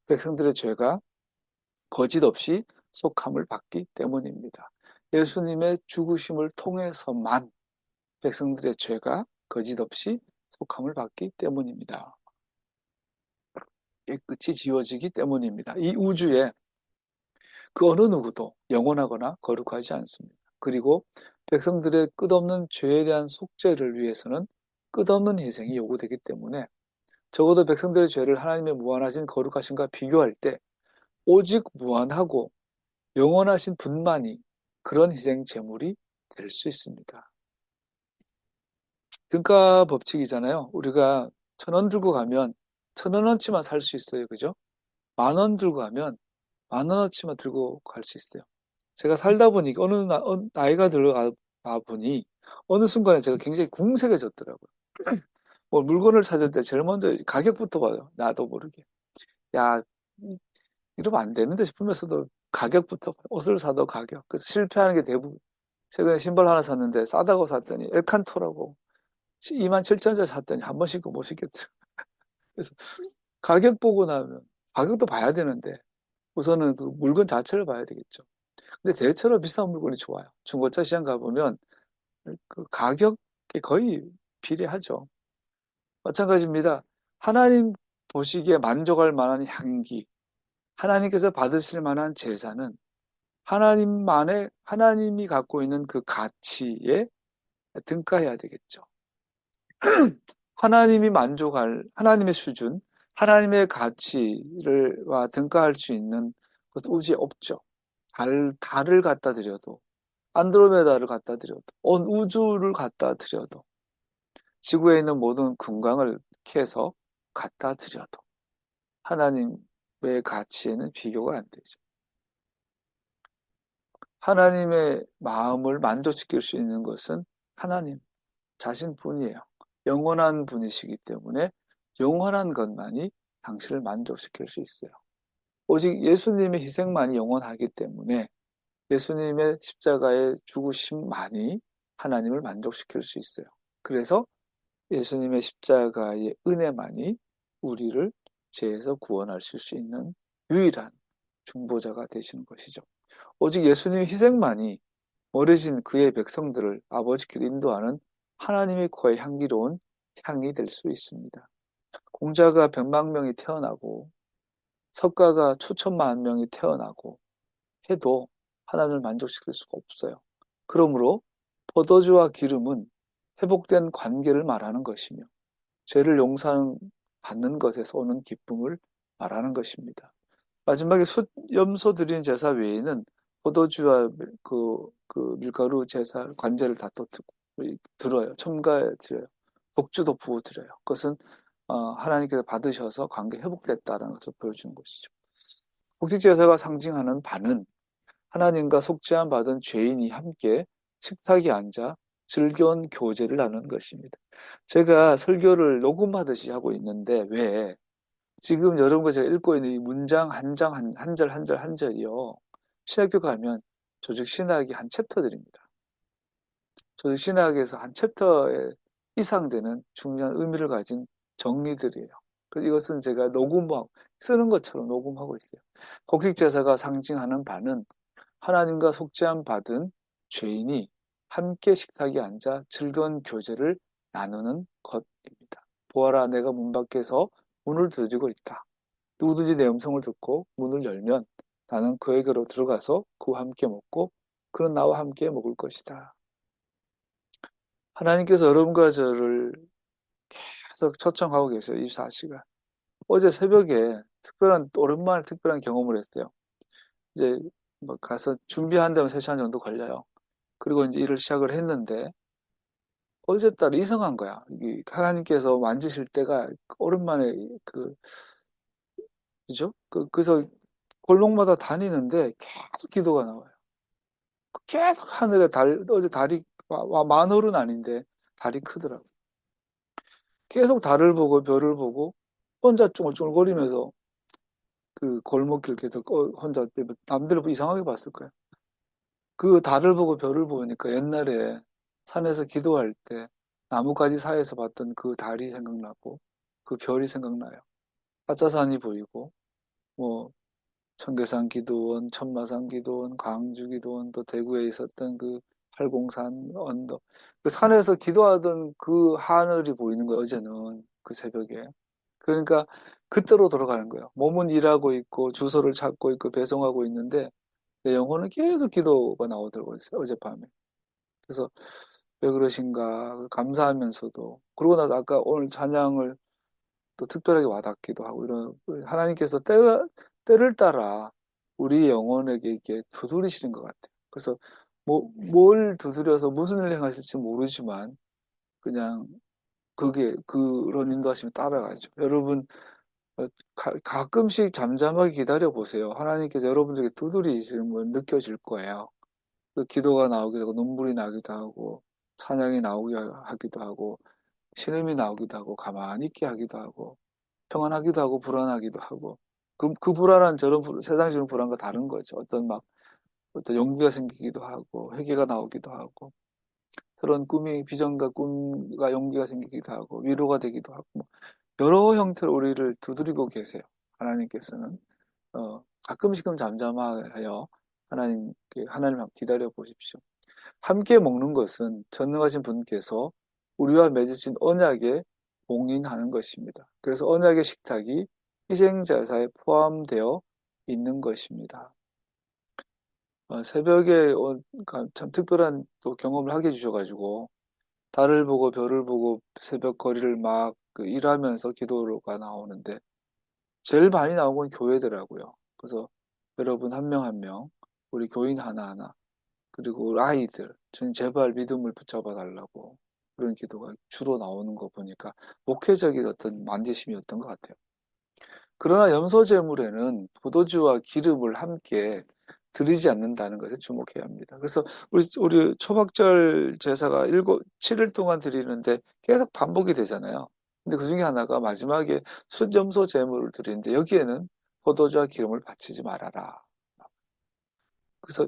백성들의 죄가 거짓 없이 속함을 받기 때문입니다. 예수님의 죽으심을 통해서만 백성들의 죄가 거짓 없이 속함을 받기 때문입니다. 깨끗이 지워지기 때문입니다. 이 우주에 그 어느 누구도 영원하거나 거룩하지 않습니다. 그리고 백성들의 끝없는 죄에 대한 속죄를 위해서는 끝없는 희생이 요구되기 때문에 적어도 백성들의 죄를 하나님의 무한하신 거룩하신과 비교할 때 오직 무한하고 영원하신 분만이 그런 희생 제물이 될 수 있습니다. 등가 법칙이잖아요. 우리가 1,000원 들고 가면 1,000원어치만 살 수 있어요. 그죠? 10,000원 들고 가면 10,000원어치만 들고 갈 수 있어요. 제가 살다 보니까 어느 나이가 들어가 보니 어느 순간에 제가 굉장히 궁색해졌더라고요. 뭐 물건을 찾을 때 제일 먼저 가격부터 봐요. 나도 모르게. 야, 이러면 안 되는데 싶으면서도 가격부터 봐요. 옷을 사도 가격. 그래서 실패하는 게 대부분. 최근에 신발 하나 샀는데 싸다고 샀더니 엘칸토라고 27,000원짜리 샀더니 한 번 신고 못 신겠죠. 그래서 가격 보고 나면 가격도 봐야 되는데 우선은 그 물건 자체를 봐야 되겠죠. 근데 대체로 비싼 물건이 좋아요. 중고차 시장 가보면 그 가격이 거의 비례하죠. 마찬가지입니다. 하나님 보시기에 만족할 만한 향기, 하나님께서 받으실 만한 제사는 하나님이 갖고 있는 그 가치에 등가해야 되겠죠. 하나님이 만족할 하나님의 수준, 하나님의 가치와 등가할 수 있는 것 우주에 없죠. 달을 갖다 드려도, 안드로메다를 갖다 드려도, 온 우주를 갖다 드려도, 지구에 있는 모든 금광을 캐서 갖다 드려도 하나님의 가치에는 비교가 안 되죠. 하나님의 마음을 만족시킬 수 있는 것은 하나님 자신뿐이에요. 영원한 분이시기 때문에 영원한 것만이 당신을 만족시킬 수 있어요. 오직 예수님의 희생만이 영원하기 때문에 예수님의 십자가의 죽으심만이 하나님을 만족시킬 수 있어요. 그래서 예수님의 십자가의 은혜만이 우리를 죄에서 구원하실 수 있는 유일한 중보자가 되시는 것이죠. 오직 예수님의 희생만이 어르신 그의 백성들을 아버지께로 인도하는 하나님의 거의 향기로운 향이 될 수 있습니다. 공자가 100만 명이 태어나고 석가가 수천만 명이 태어나고 해도 하나님을 만족시킬 수가 없어요. 그러므로 포도주와 기름은 회복된 관계를 말하는 것이며 죄를 용서받는 것에서 오는 기쁨을 말하는 것입니다. 마지막에 염소 드리는 제사 외에는 포도주와 그 밀가루 제사 관제를 다 또 들어요. 첨가해 드려요. 독주도 부어 드려요. 그것은 하나님께서 받으셔서 관계 회복됐다는 것을 보여주는 것이죠. 곡식 제사가 상징하는 반은 하나님과 속죄함 받은 죄인이 함께 식탁에 앉아 즐거운 교제를 나누는 것입니다. 제가 설교를 녹음하듯이 하고 있는데 왜 지금 여러분과 제가 읽고 있는 이 문장 한 장, 한 절, 한 절, 한 절이요. 신학교 가면 조직 신학이 한 챕터들입니다. 조직 신학에서 한 챕터에 이상 되는 중요한 의미를 가진 정리들이에요. 그래서 이것은 제가 녹음하고, 쓰는 것처럼 녹음하고 있어요. 곡식제사가 상징하는 바는 하나님과 속죄함 받은 죄인이 함께 식탁에 앉아 즐거운 교제를 나누는 것입니다. 보아라, 내가 문 밖에서 문을 두드리고 있다. 누구든지 내 음성을 듣고 문을 열면 나는 그에게로 들어가서 그와 함께 먹고 그는 나와 함께 먹을 것이다. 하나님께서 여러분과 저를 계속 초청하고 계세요. 24시간. 어제 새벽에 오랜만에 특별한 경험을 했어요. 이제 뭐 가서 준비한다면 3시간 정도 걸려요. 그리고 이제 일을 시작을 했는데 어제 따라 이상한 거야. 하나님께서 만지실 때가 오랜만에 그죠? 그래서 골목마다 다니는데 계속 기도가 나와요. 계속 하늘에 어제 달이, 만월은 아닌데 달이 크더라고. 계속 달을 보고 별을 보고 혼자 쫑글쫑글거리면서 그 골목길 계속 혼자 남들 이상하게 봤을 거야. 그 달을 보고 별을 보니까 옛날에 산에서 기도할 때 나뭇가지 사이에서 봤던 그 달이 생각나고 그 별이 생각나요. 아차산이 보이고 뭐 청계산 기도원, 천마산 기도원, 광주 기도원, 또 대구에 있었던 그 팔공산 언덕. 그 산에서 기도하던 그 하늘이 보이는 거예요, 어제는. 그 새벽에. 그러니까 그때로 돌아가는 거예요. 몸은 일하고 있고 주소를 찾고 있고 배송하고 있는데 내 영혼은 계속 기도가 나오더라고요. 어젯밤에. 그래서 왜 그러신가 감사하면서도 그러고 나서 아까 오늘 찬양을 또 특별하게 와닿기도 하고 이런 하나님께서 때를 따라 우리 영혼에게 이렇게 두드리시는 것 같아요. 그래서 뭘 두드려서 무슨 일을 행하실지 모르지만 그냥 그게 그런 인도하시면 따라가죠. 여러분 가끔씩 잠잠하게 기다려 보세요. 하나님께서 여러분들에게 두드리시는 걸 느껴질 거예요. 그 기도가 나오기도 하고 눈물이 나기도 하고 찬양이 하기도 하고 신음이 나오기도 하고 가만히 있게 하기도 하고 평안하기도 하고 불안하기도 하고 그 불안한 세상이 주는 불안과 다른 거죠. 어떤 용기가 생기기도 하고 회개가 나오기도 하고 그런 비전과 꿈과 용기가 생기기도 하고 위로가 되기도 하고 뭐 여러 형태로 우리를 두드리고 계세요. 하나님께서는 가끔씩은 잠잠하여 하나님 기다려 보십시오. 함께 먹는 것은 전능하신 분께서 우리와 맺으신 언약에 봉인하는 것입니다. 그래서 언약의 식탁이 희생제사에 포함되어 있는 것입니다. 새벽에 그러니까 참 특별한 또 경험을 하게 해주셔가지고 달을 보고 별을 보고 새벽 거리를 막그 일하면서 기도가 나오는데 제일 많이 나온 건 교회더라고요. 그래서 여러분 한 명 한 명, 우리 교인 하나하나, 그리고 아이들, 주님 제발 믿음을 붙잡아 달라고 그런 기도가 주로 나오는 거 보니까 목회적인 어떤 만지심이었던 것 같아요. 그러나 염소제물에는 포도주와 기름을 함께 드리지 않는다는 것에 주목해야 합니다. 그래서 우리 초막절 제사가 7일 동안 드리는데 계속 반복이 되잖아요. 근데 그 중에 하나가 마지막에 순염소 제물을 드리는데 여기에는 포도주와 기름을 바치지 말아라. 그래서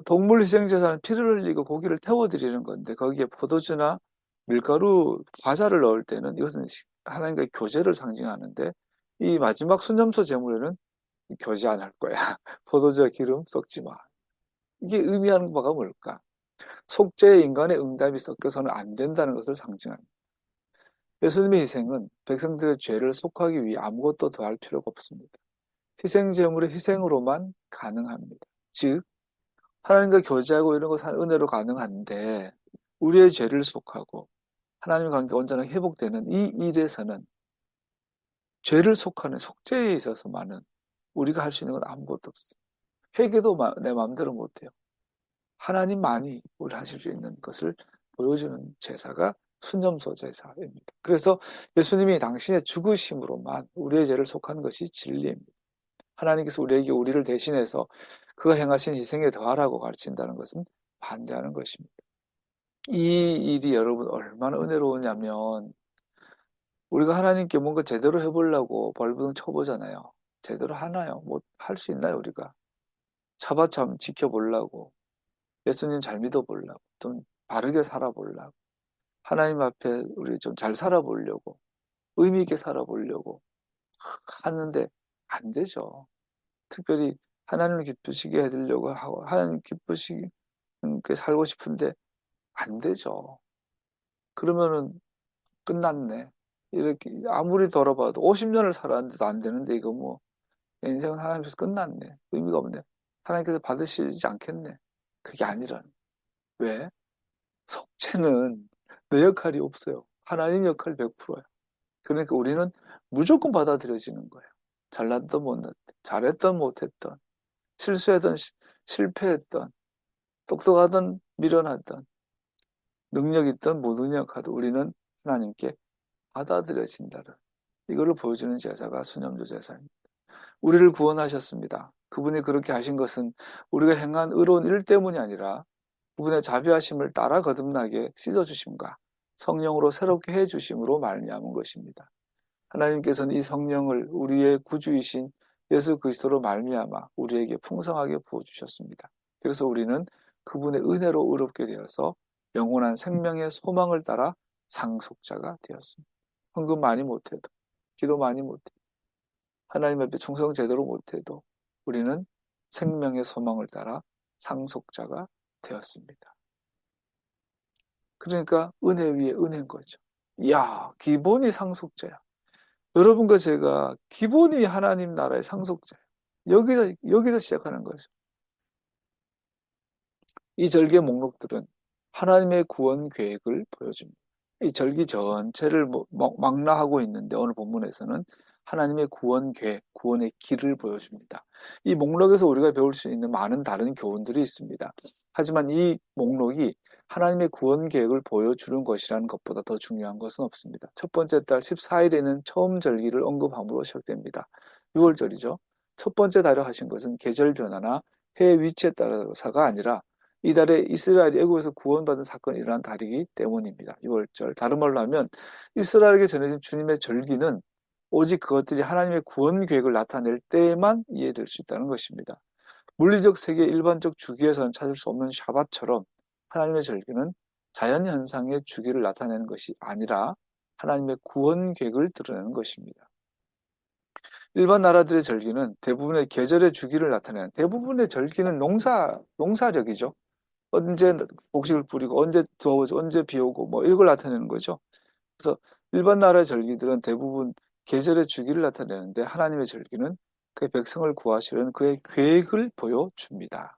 동물 희생제사는 피를 흘리고 고기를 태워드리는 건데 거기에 포도주나 밀가루, 과자를 넣을 때는 이것은 하나님과의 교제를 상징하는데 이 마지막 순념소 제물에는 교제 안 할 거야. 포도주와 기름 섞지 마. 이게 의미하는 바가 뭘까? 속죄의 인간의 응답이 섞여서는 안 된다는 것을 상징합니다. 예수님의 희생은 백성들의 죄를 속하기 위해 아무것도 더할 필요가 없습니다. 희생 제물의 희생으로만 가능합니다. 즉 하나님과 교제하고 이런 것은 은혜로 가능한데 우리의 죄를 속하고 하나님과 관계가 온전하게 회복되는 이 일에서는 죄를 속하는 속죄에 있어서만은 우리가 할 수 있는 건 아무것도 없어요. 회개도 내 마음대로 못해요. 하나님만이 우리 하실 수 있는 것을 보여주는 제사가 순념소 제사입니다. 그래서 예수님이 당신의 죽으심으로만 우리의 죄를 속하는 것이 진리입니다. 하나님께서 우리를 대신해서 그가 행하신 희생에 더하라고 가르친다는 것은 반대하는 것입니다. 이 일이 여러분 얼마나 은혜로우냐면 우리가 하나님께 뭔가 제대로 해보려고 벌부둥 쳐보잖아요. 제대로 하나요? 뭐 할 수 있나요, 우리가? 차바참 지켜보려고, 예수님 잘 믿어보려고, 좀 바르게 살아보려고, 하나님 앞에 우리 좀 잘 살아보려고, 의미 있게 살아보려고 하는데 안 되죠. 특별히 하나님을 기쁘시게 해드리려고 하고, 하나님 기쁘시게 살고 싶은데 안 되죠. 그러면은 끝났네. 이렇게 아무리 돌아봐도 50년을 살았는데도 안 되는데 이거 뭐 인생은 하나님께서 끝났네. 의미가 없네. 하나님께서 받으시지 않겠네. 그게 아니라는. 왜? 속죄는 내 역할이 없어요. 하나님 역할 100%예요. 그러니까 우리는 무조건 받아들여지는 거예요. 잘났던 못났던, 잘했던 못했던, 실수했던 실패했던, 똑똑하던 미련하던, 능력 있던 무능력하던 우리는 하나님께 받아들여진다는 이거를 보여주는 제사가 순염도 제사입니다. 우리를 구원하셨습니다. 그분이 그렇게 하신 것은 우리가 행한 의로운 일 때문이 아니라 그분의 자비하심을 따라 거듭나게 씻어주심과 성령으로 새롭게 해주심으로 말미암은 것입니다. 하나님께서는 이 성령을 우리의 구주이신 예수 그리스도로 말미암아 우리에게 풍성하게 부어주셨습니다. 그래서 우리는 그분의 은혜로 의롭게 되어서 영원한 생명의 소망을 따라 상속자가 되었습니다. 헌금 많이 못해도, 기도 많이 못해도, 하나님 앞에 충성 제대로 못해도 우리는 생명의 소망을 따라 상속자가 되었습니다. 그러니까 은혜 위에 은혜인 거죠. 이야, 기본이 상속자야. 여러분과 제가 기본이 하나님 나라의 상속자예요. 여기서 시작하는 거죠. 이 절기의 목록들은 하나님의 구원 계획을 보여줍니다. 이 절기 전체를 망라하고 있는데 오늘 본문에서는 하나님의 구원 계획, 구원의 길을 보여줍니다. 이 목록에서 우리가 배울 수 있는 많은 다른 교훈들이 있습니다. 하지만 이 목록이 하나님의 구원 계획을 보여주는 것이라는 것보다 더 중요한 것은 없습니다. 첫 번째 달 14일에는 처음 절기를 언급함으로 시작됩니다. 6월절이죠. 첫 번째 다려하신 것은 계절 변화나 해 위치에 따라서가 아니라 이달에 이스라엘이 애굽에서 구원받은 사건이 일어난 달이기 때문입니다. 6월절. 다른 말로 하면 이스라엘에게 전해진 주님의 절기는 오직 그것들이 하나님의 구원 계획을 나타낼 때에만 이해될 수 있다는 것입니다. 물리적 세계 일반적 주기에서는 찾을 수 없는 샤밧처럼 하나님의 절기는 자연현상의 주기를 나타내는 것이 아니라 하나님의 구원 계획을 드러내는 것입니다. 일반 나라들의 절기는 대부분의 계절의 주기를 나타내는 대부분의 절기는 농사력이죠. 언제 곡식을 뿌리고 언제 더워져 언제 비 오고 뭐 이걸 나타내는 거죠. 그래서 일반 나라의 절기들은 대부분 계절의 주기를 나타내는데 하나님의 절기는 그의 백성을 구하시려는 그의 계획을 보여줍니다.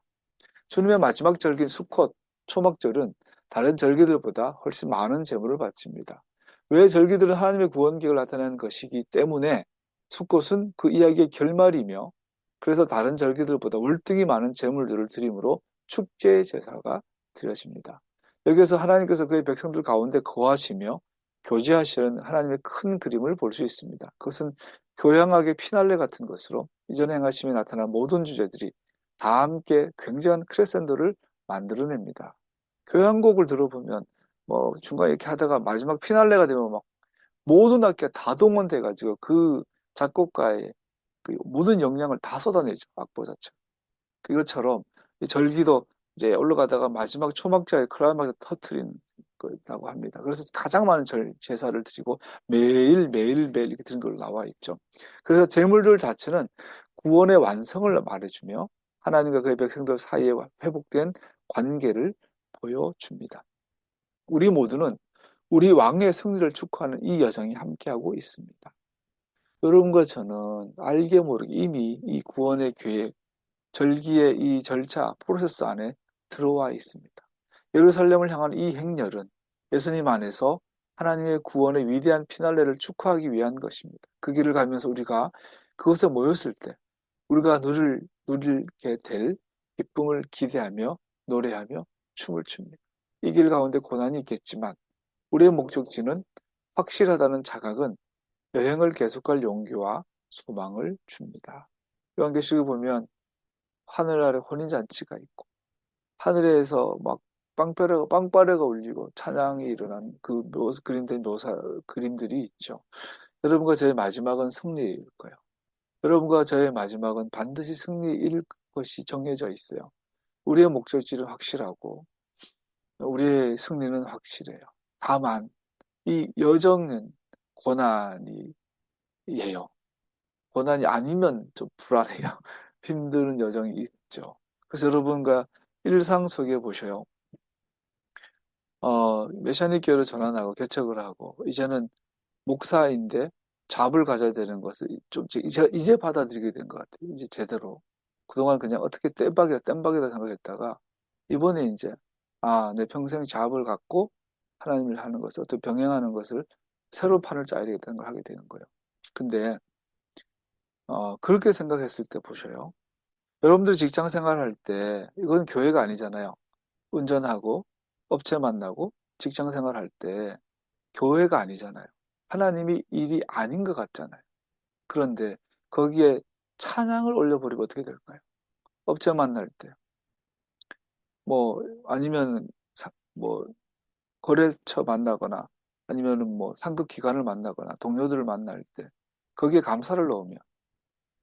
주님의 마지막 절기인 수컷, 초막절은 다른 절기들보다 훨씬 많은 제물을 바칩니다. 왜 절기들은 하나님의 구원 계획을 나타내는 것이기 때문에 수컷은 그 이야기의 결말이며 그래서 다른 절기들보다 월등히 많은 제물들을 드림으로 축제 제사가 드려집니다. 여기에서 하나님께서 그의 백성들 가운데 거하시며 교제하시는 하나님의 큰 그림을 볼 수 있습니다. 그것은 교양학의 피날레 같은 것으로 이전에 행하심에 나타난 모든 주제들이 다 함께 굉장한 크레센도를 만들어냅니다. 교향곡을 들어보면 뭐 중간에 이렇게 하다가 마지막 피날레가 되면 막 모든 악기가 다 동원돼가지고 그 작곡가의 그 모든 역량을 다 쏟아내죠. 악보 자체. 그것처럼 이 절기도 이제 올라가다가 마지막 초막자의 클라이막스 터트리는 거라고 합니다. 그래서 가장 많은 제사를 드리고 매일 이렇게 드린 걸로 나와 있죠. 그래서 제물들 자체는 구원의 완성을 말해주며 하나님과 그의 백성들 사이에 회복된 관계를 보여줍니다. 우리 모두는 우리 왕의 승리를 축하하는 이 여정이 함께하고 있습니다. 여러분과 저는 알게 모르게 이미 이 구원의 계획, 절기의 이 절차, 프로세스 안에 들어와 있습니다. 예루살렘을 향한 이 행렬은 예수님 안에서 하나님의 구원의 위대한 피날레를 축하하기 위한 것입니다. 그 길을 가면서 우리가 그곳에 모였을 때 우리가 누리게 될 기쁨을 기대하며 노래하며 춤을 춥니다. 이 길 가운데 고난이 있겠지만 우리의 목적지는 확실하다는 자각은 여행을 계속할 용기와 소망을 줍니다. 요한계시록에 보면 하늘 아래 혼인잔치가 있고 하늘에서 막 빵빠레가 울리고 찬양이 일어난 그 그림된 그림들이 있죠. 여러분과 저의 마지막은 승리일 거예요. 여러분과 저의 마지막은 반드시 승리일 것이 정해져 있어요. 우리의 목적지는 확실하고 우리의 승리는 확실해요. 다만 이 여정은 고난이에요. 고난이 아니면 좀 불안해요. 힘든 여정이 있죠. 그래서 여러분과 일상 속에 보셔요. 메시아닉 교회를 전환하고 개척을 하고 이제는 목사인데 잡을 가져야 되는 것을 좀 이제 받아들이게 된 것 같아요. 이제 제대로. 그동안 그냥 어떻게 땜박이다 생각했다가 이번에 이제 내 평생 잡을 갖고 하나님을 하는 것을 어떻게 병행하는 것을 새로 판을 짜야 되겠다는 걸 하게 되는 거예요. 근데 그렇게 생각했을 때 보셔요. 여러분들 직장 생활할 때 이건 교회가 아니잖아요. 운전하고 업체 만나고 직장 생활할 때 교회가 아니잖아요. 하나님이 일이 아닌 것 같잖아요. 그런데 거기에 찬양을 올려버리면 어떻게 될까요? 업체 만날 때, 뭐 아니면 뭐 거래처 만나거나 아니면은 뭐 상급 기관을 만나거나 동료들을 만날 때 거기에 감사를 넣으면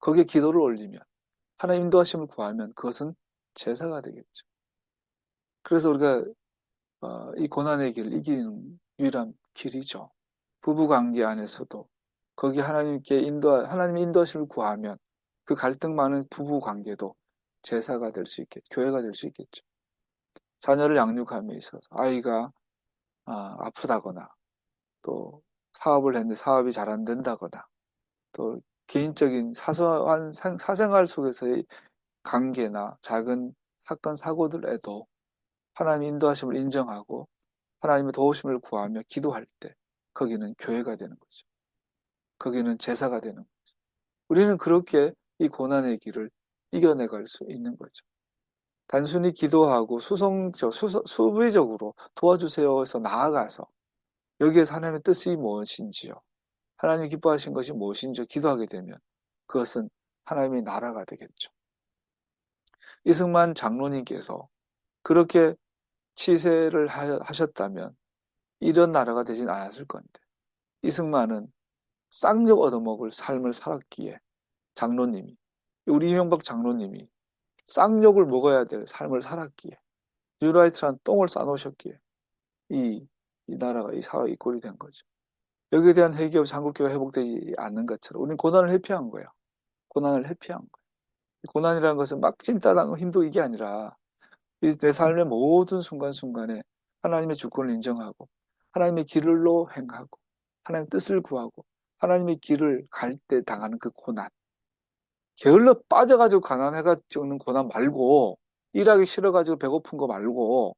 거기에 기도를 올리면 하나님 인도하심을 구하면 그것은 제사가 되겠죠. 그래서 우리가 이 고난의 길을 이기는 유일한 길이죠. 부부 관계 안에서도 거기 하나님의 인도하심을 구하면 그 갈등 많은 부부 관계도 제사가 될 수 있겠죠. 교회가 될 수 있겠죠. 자녀를 양육함에 있어서 아이가 아프다거나 또 사업을 했는데 사업이 잘 안 된다거나 또 개인적인 사소한 사생활 속에서의 관계나 작은 사건, 사고들에도 하나님의 인도하심을 인정하고 하나님의 도우심을 구하며 기도할 때 거기는 교회가 되는 거죠. 거기는 제사가 되는 거죠. 우리는 그렇게 이 고난의 길을 이겨내갈 수 있는 거죠. 단순히 기도하고 수비적으로 도와주세요 해서 나아가서 여기에서 하나님의 뜻이 무엇인지요. 하나님이 기뻐하신 것이 무엇인지요. 기도하게 되면 그것은 하나님의 나라가 되겠죠. 이승만 장로님께서 그렇게 치세를 하셨다면 이런 나라가 되진 않았을 건데 이승만은 쌍욕 얻어먹을 삶을 살았기에 장로님이 우리 이명박 장로님이 쌍욕을 먹어야 될 삶을 살았기에 뉴라이트란 똥을 싸놓으셨기에 이 나라가 이 사회가 이 꼴이 된 거죠. 여기에 대한 회개와 한국교회가 회복되지 않는 것처럼 우리는 고난을 회피한 거예요. 고난을 회피한 거예요. 고난이라는 것은 막 찐따당하고 힘도 이게 아니라 내 삶의 모든 순간순간에 하나님의 주권을 인정하고 하나님의 길로 행하고 하나님의 뜻을 구하고 하나님의 길을 갈 때 당하는 그 고난. 게을러 빠져가지고 가난해가지고 찍는 고난 말고 일하기 싫어가지고 배고픈 거 말고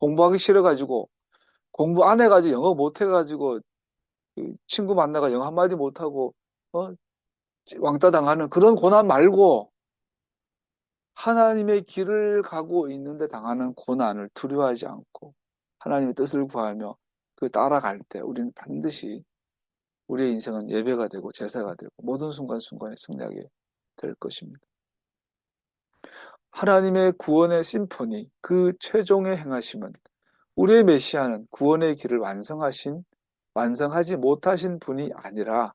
공부하기 싫어가지고 공부 안 해가지고 영어 못 해가지고 친구 만나가 영어 한마디 못하고 왕따 당하는 그런 고난 말고 하나님의 길을 가고 있는데 당하는 고난을 두려워하지 않고 하나님의 뜻을 구하며 그 따라갈 때 우리는 반드시 우리의 인생은 예배가 되고 제사가 되고 모든 순간순간에 승리하게 될 것입니다. 하나님의 구원의 심포니, 그 최종의 행하심은 우리의 메시아는 구원의 길을 완성하지 못하신 분이 아니라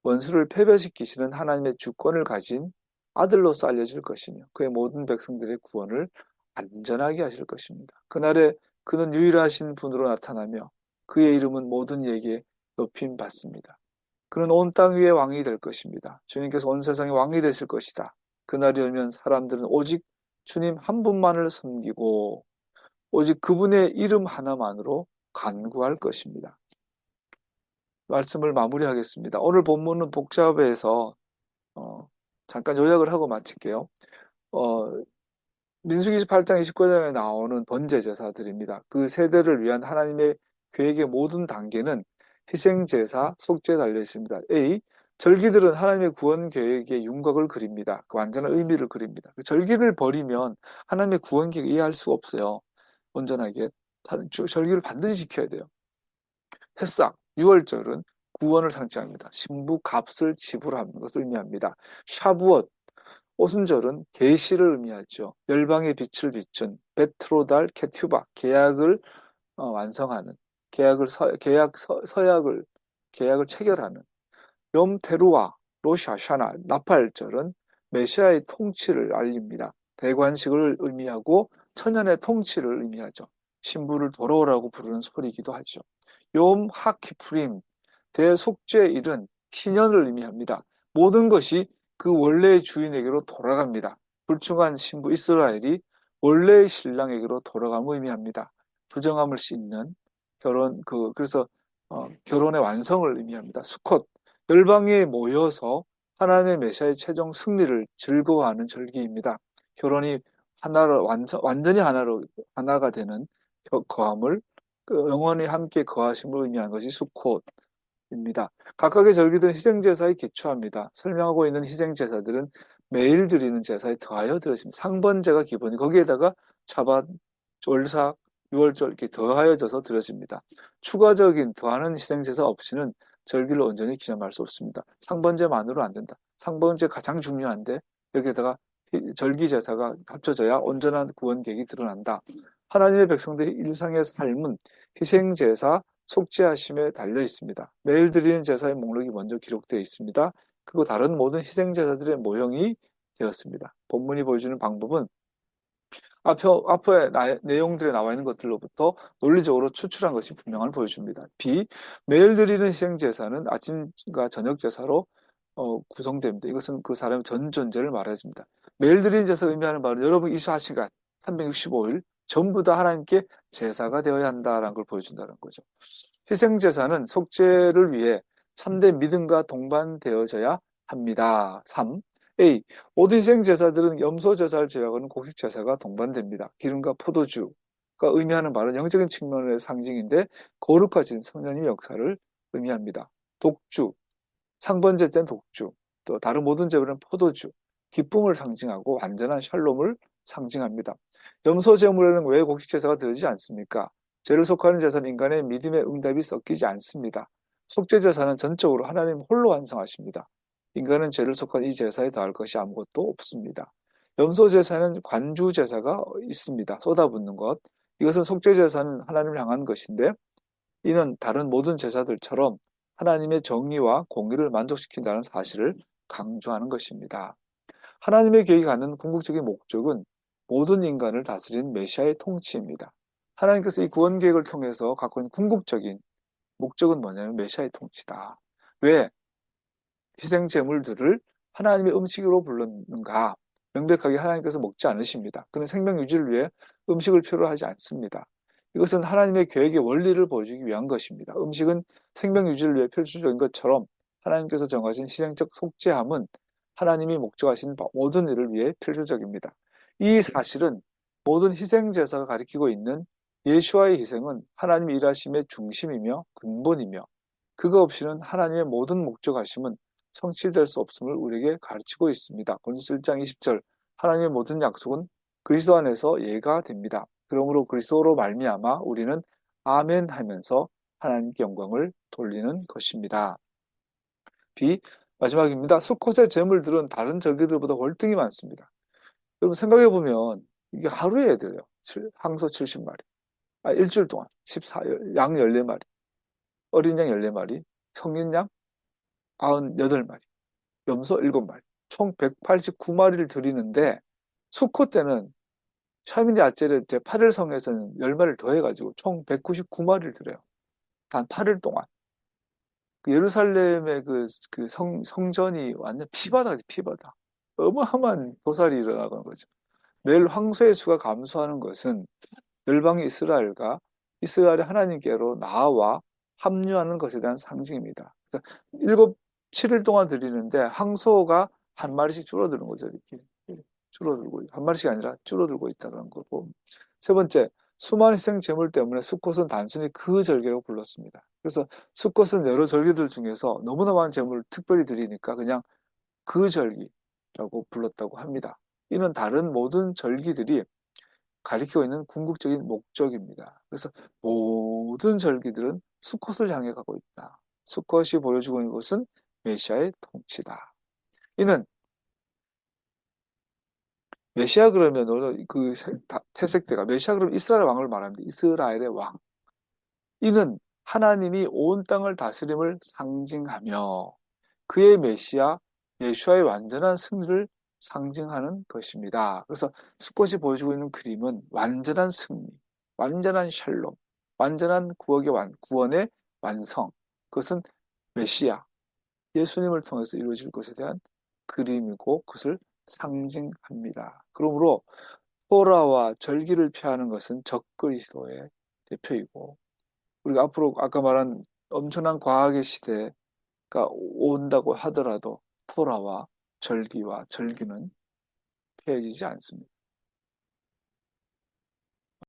원수를 패배시키시는 하나님의 주권을 가진 아들로서 알려질 것이며 그의 모든 백성들의 구원을 안전하게 하실 것입니다. 그날에 그는 유일하신 분으로 나타나며 그의 이름은 모든 이에게 높임 받습니다. 그는 온 땅 위의 왕이 될 것입니다. 주님께서 온 세상의 왕이 되실 것이다. 그날이 오면 사람들은 오직 주님 한 분만을 섬기고 오직 그분의 이름 하나만으로 간구할 것입니다. 말씀을 마무리하겠습니다. 오늘 본문은 복잡해서 잠깐 요약을 하고 마칠게요. 민수기 28장 29장에 나오는 번제 제사들입니다. 그 세대를 위한 하나님의 계획의 모든 단계는 희생제사, 속죄에 달려 있습니다. A. 절기들은 하나님의 구원 계획의 윤곽을 그립니다. 그 완전한 의미를 그립니다. 그 절기를 버리면 하나님의 구원 계획을 이해할 수가 없어요. 온전하게. 절기를 반드시 지켜야 돼요. 패싹, 6월절은 구원을 상징합니다. 신부 값을 지불하는 것을 의미합니다. 샤부엇, 오순절은 계시를 의미하죠. 열방의 빛을 비춘 베트로달 케튜바, 계약을 완성하는, 계약을 체결하는 욤 테루아, 로시 하샤나, 나팔절은 메시아의 통치를 알립니다. 대관식을 의미하고 천년의 통치를 의미하죠. 신부를 돌아오라고 부르는 소리이기도 하죠. 욤 하키프림, 대속죄일은 희년을 의미합니다. 모든 것이 그 원래의 주인에게로 돌아갑니다. 불충한 신부 이스라엘이 원래의 신랑에게로 돌아감을 의미합니다. 부정함을 씻는 그래서 결혼의 완성을 의미합니다. 수컷, 열방에 모여서 하나님의 메시아의 최종 승리를 즐거워하는 절기입니다. 결혼이 완전히 하나가 되는 거함을 영원히 함께 거하심을 의미하는 것이 수콧입니다. 각각의 절기들은 희생제사에 기초합니다. 설명하고 있는 희생제사들은 매일 드리는 제사에 더하여 드렸습니다. 상번제가 기본이 거기에다가 차bat, 월삭, 유월절 이렇게 더하여져서 드려집니다. 추가적인 더하는 희생제사 없이는 절기를 온전히 기념할 수 없습니다. 상번제만으로 안 된다. 상번제 가장 중요한데 여기에다가 절기제사가 합쳐져야 온전한 구원 계획이 드러난다. 하나님의 백성들의 일상의 삶은 희생제사, 속죄하심에 달려 있습니다. 매일 드리는 제사의 목록이 먼저 기록되어 있습니다. 그리고 다른 모든 희생제사들의 모형이 되었습니다. 본문이 보여주는 방법은 앞에 내용들에 나와 있는 것들로부터 논리적으로 추출한 것이 분명함을 보여줍니다. B. 매일 드리는 희생제사는 아침과 저녁 제사로 구성됩니다. 이것은 그 사람의 전 존재를 말해줍니다. 매일 드리는 제사가 의미하는 바로 여러분 24시간, 365일 전부 다 하나님께 제사가 되어야 한다는 걸 보여준다는 거죠. 희생제사는 속죄를 위해 참된 믿음과 동반되어져야 합니다. 3. A. 모든 희생 제사들은 염소 제사를 제외하고는 곡식 제사가 동반됩니다. 기름과 포도주가 의미하는 바는 영적인 측면의 상징인데 거룩하신 성령님의 역사를 의미합니다. 독주, 상번제 때는 독주, 또 다른 모든 제물은 포도주, 기쁨을 상징하고 완전한 샬롬을 상징합니다. 염소 제물에는 왜 곡식 제사가 들어지지 않습니까? 죄를 속하는 제사는 인간의 믿음의 응답이 섞이지 않습니다. 속죄 제사는 전적으로 하나님 홀로 완성하십니다. 인간은 죄를 속한 이 제사에 더할 것이 아무것도 없습니다. 염소 제사는 관주 제사가 있습니다. 쏟아붓는 것. 이것은 속죄 제사는 하나님을 향한 것인데 이는 다른 모든 제사들처럼 하나님의 정의와 공의를 만족시킨다는 사실을 강조하는 것입니다. 하나님의 계획이 갖는 궁극적인 목적은 모든 인간을 다스리는 메시아의 통치입니다. 하나님께서 이 구원 계획을 통해서 갖고 있는 궁극적인 목적은 뭐냐면 메시아의 통치다. 왜 희생 제물들을 하나님의 음식으로 불렀는가? 명백하게 하나님께서 먹지 않으십니다. 그는 생명 유지를 위해 음식을 필요로 하지 않습니다. 이것은 하나님의 계획의 원리를 보여주기 위한 것입니다. 음식은 생명 유지를 위해 필수적인 것처럼 하나님께서 정하신 희생적 속죄함은 하나님이 목적하신 모든 일을 위해 필수적입니다. 이 사실은 모든 희생 제사가 가리키고 있는 예수와의 희생은 하나님의 일하심의 중심이며 근본이며 그거 없이는 하나님의 모든 목적하심은 성취될 수 없음을 우리에게 가르치고 있습니다. 고린도서 1장 20절 하나님의 모든 약속은 그리스도 안에서 예가 됩니다. 그러므로 그리스도로 말미암아 우리는 아멘 하면서 하나님께 영광을 돌리는 것입니다. B. 마지막입니다. 수컷의 제물들은 다른 절기들보다 월등히 많습니다. 여러분 생각해보면 이게 하루에 해야 돼요. 항소 70마리. 일주일 동안 양 14마리, 어린 양 14마리, 성인 양 98마리. 염소 7마리, 총 189마리를 드리는데 수코 때는 샤미니 아제르 제8일 성에서는 10마리를 더해가지고 총 199마리를 드려요. 단 8일 동안. 그 예루살렘의 성전이 완전 피바다지, 피바다. 어마어마한 도살이 일어나는 거죠. 매일 황소의 수가 감소하는 것은 열방의 이스라엘과 이스라엘의 하나님께로 나아와 합류하는 것에 대한 상징입니다. 그래서 7일 동안 드리는데 황소가 한 마리씩 줄어드는 거죠. 이렇게 줄어들고 한 마리씩 아니라 줄어들고 있다는 거고. 세 번째, 수많은 희생 제물 때문에 수컷은 단순히 그 절개로 불렀습니다. 그래서 수컷은 여러 절기들 중에서 너무나 많은 제물을 특별히 드리니까 그냥 그 절기라고 불렀다고 합니다. 이는 다른 모든 절기들이 가리키고 있는 궁극적인 목적입니다. 그래서 모든 절기들은 수컷을 향해 가고 있다. 수컷이 보여주고 있는 것은 메시아의 통치다. 이는 메시아 그러면 태색대가 메시아 그러면 이스라엘 왕을 말합니다. 이스라엘의 왕. 이는 하나님이 온 땅을 다스림을 상징하며 그의 메시아 예수와의 완전한 승리를 상징하는 것입니다. 그래서 수컷이 보여주고 있는 그림은 완전한 승리, 완전한 샬롬, 완전한 구원의 완성. 그것은 메시아, 예수님을 통해서 이루어질 것에 대한 그림이고 그것을 상징합니다. 그러므로 토라와 절기를 피하는 것은 적그리스도의 대표이고 우리가 앞으로 아까 말한 엄청난 과학의 시대가 온다고 하더라도 토라와 절기와 절규는 피해지지 않습니다.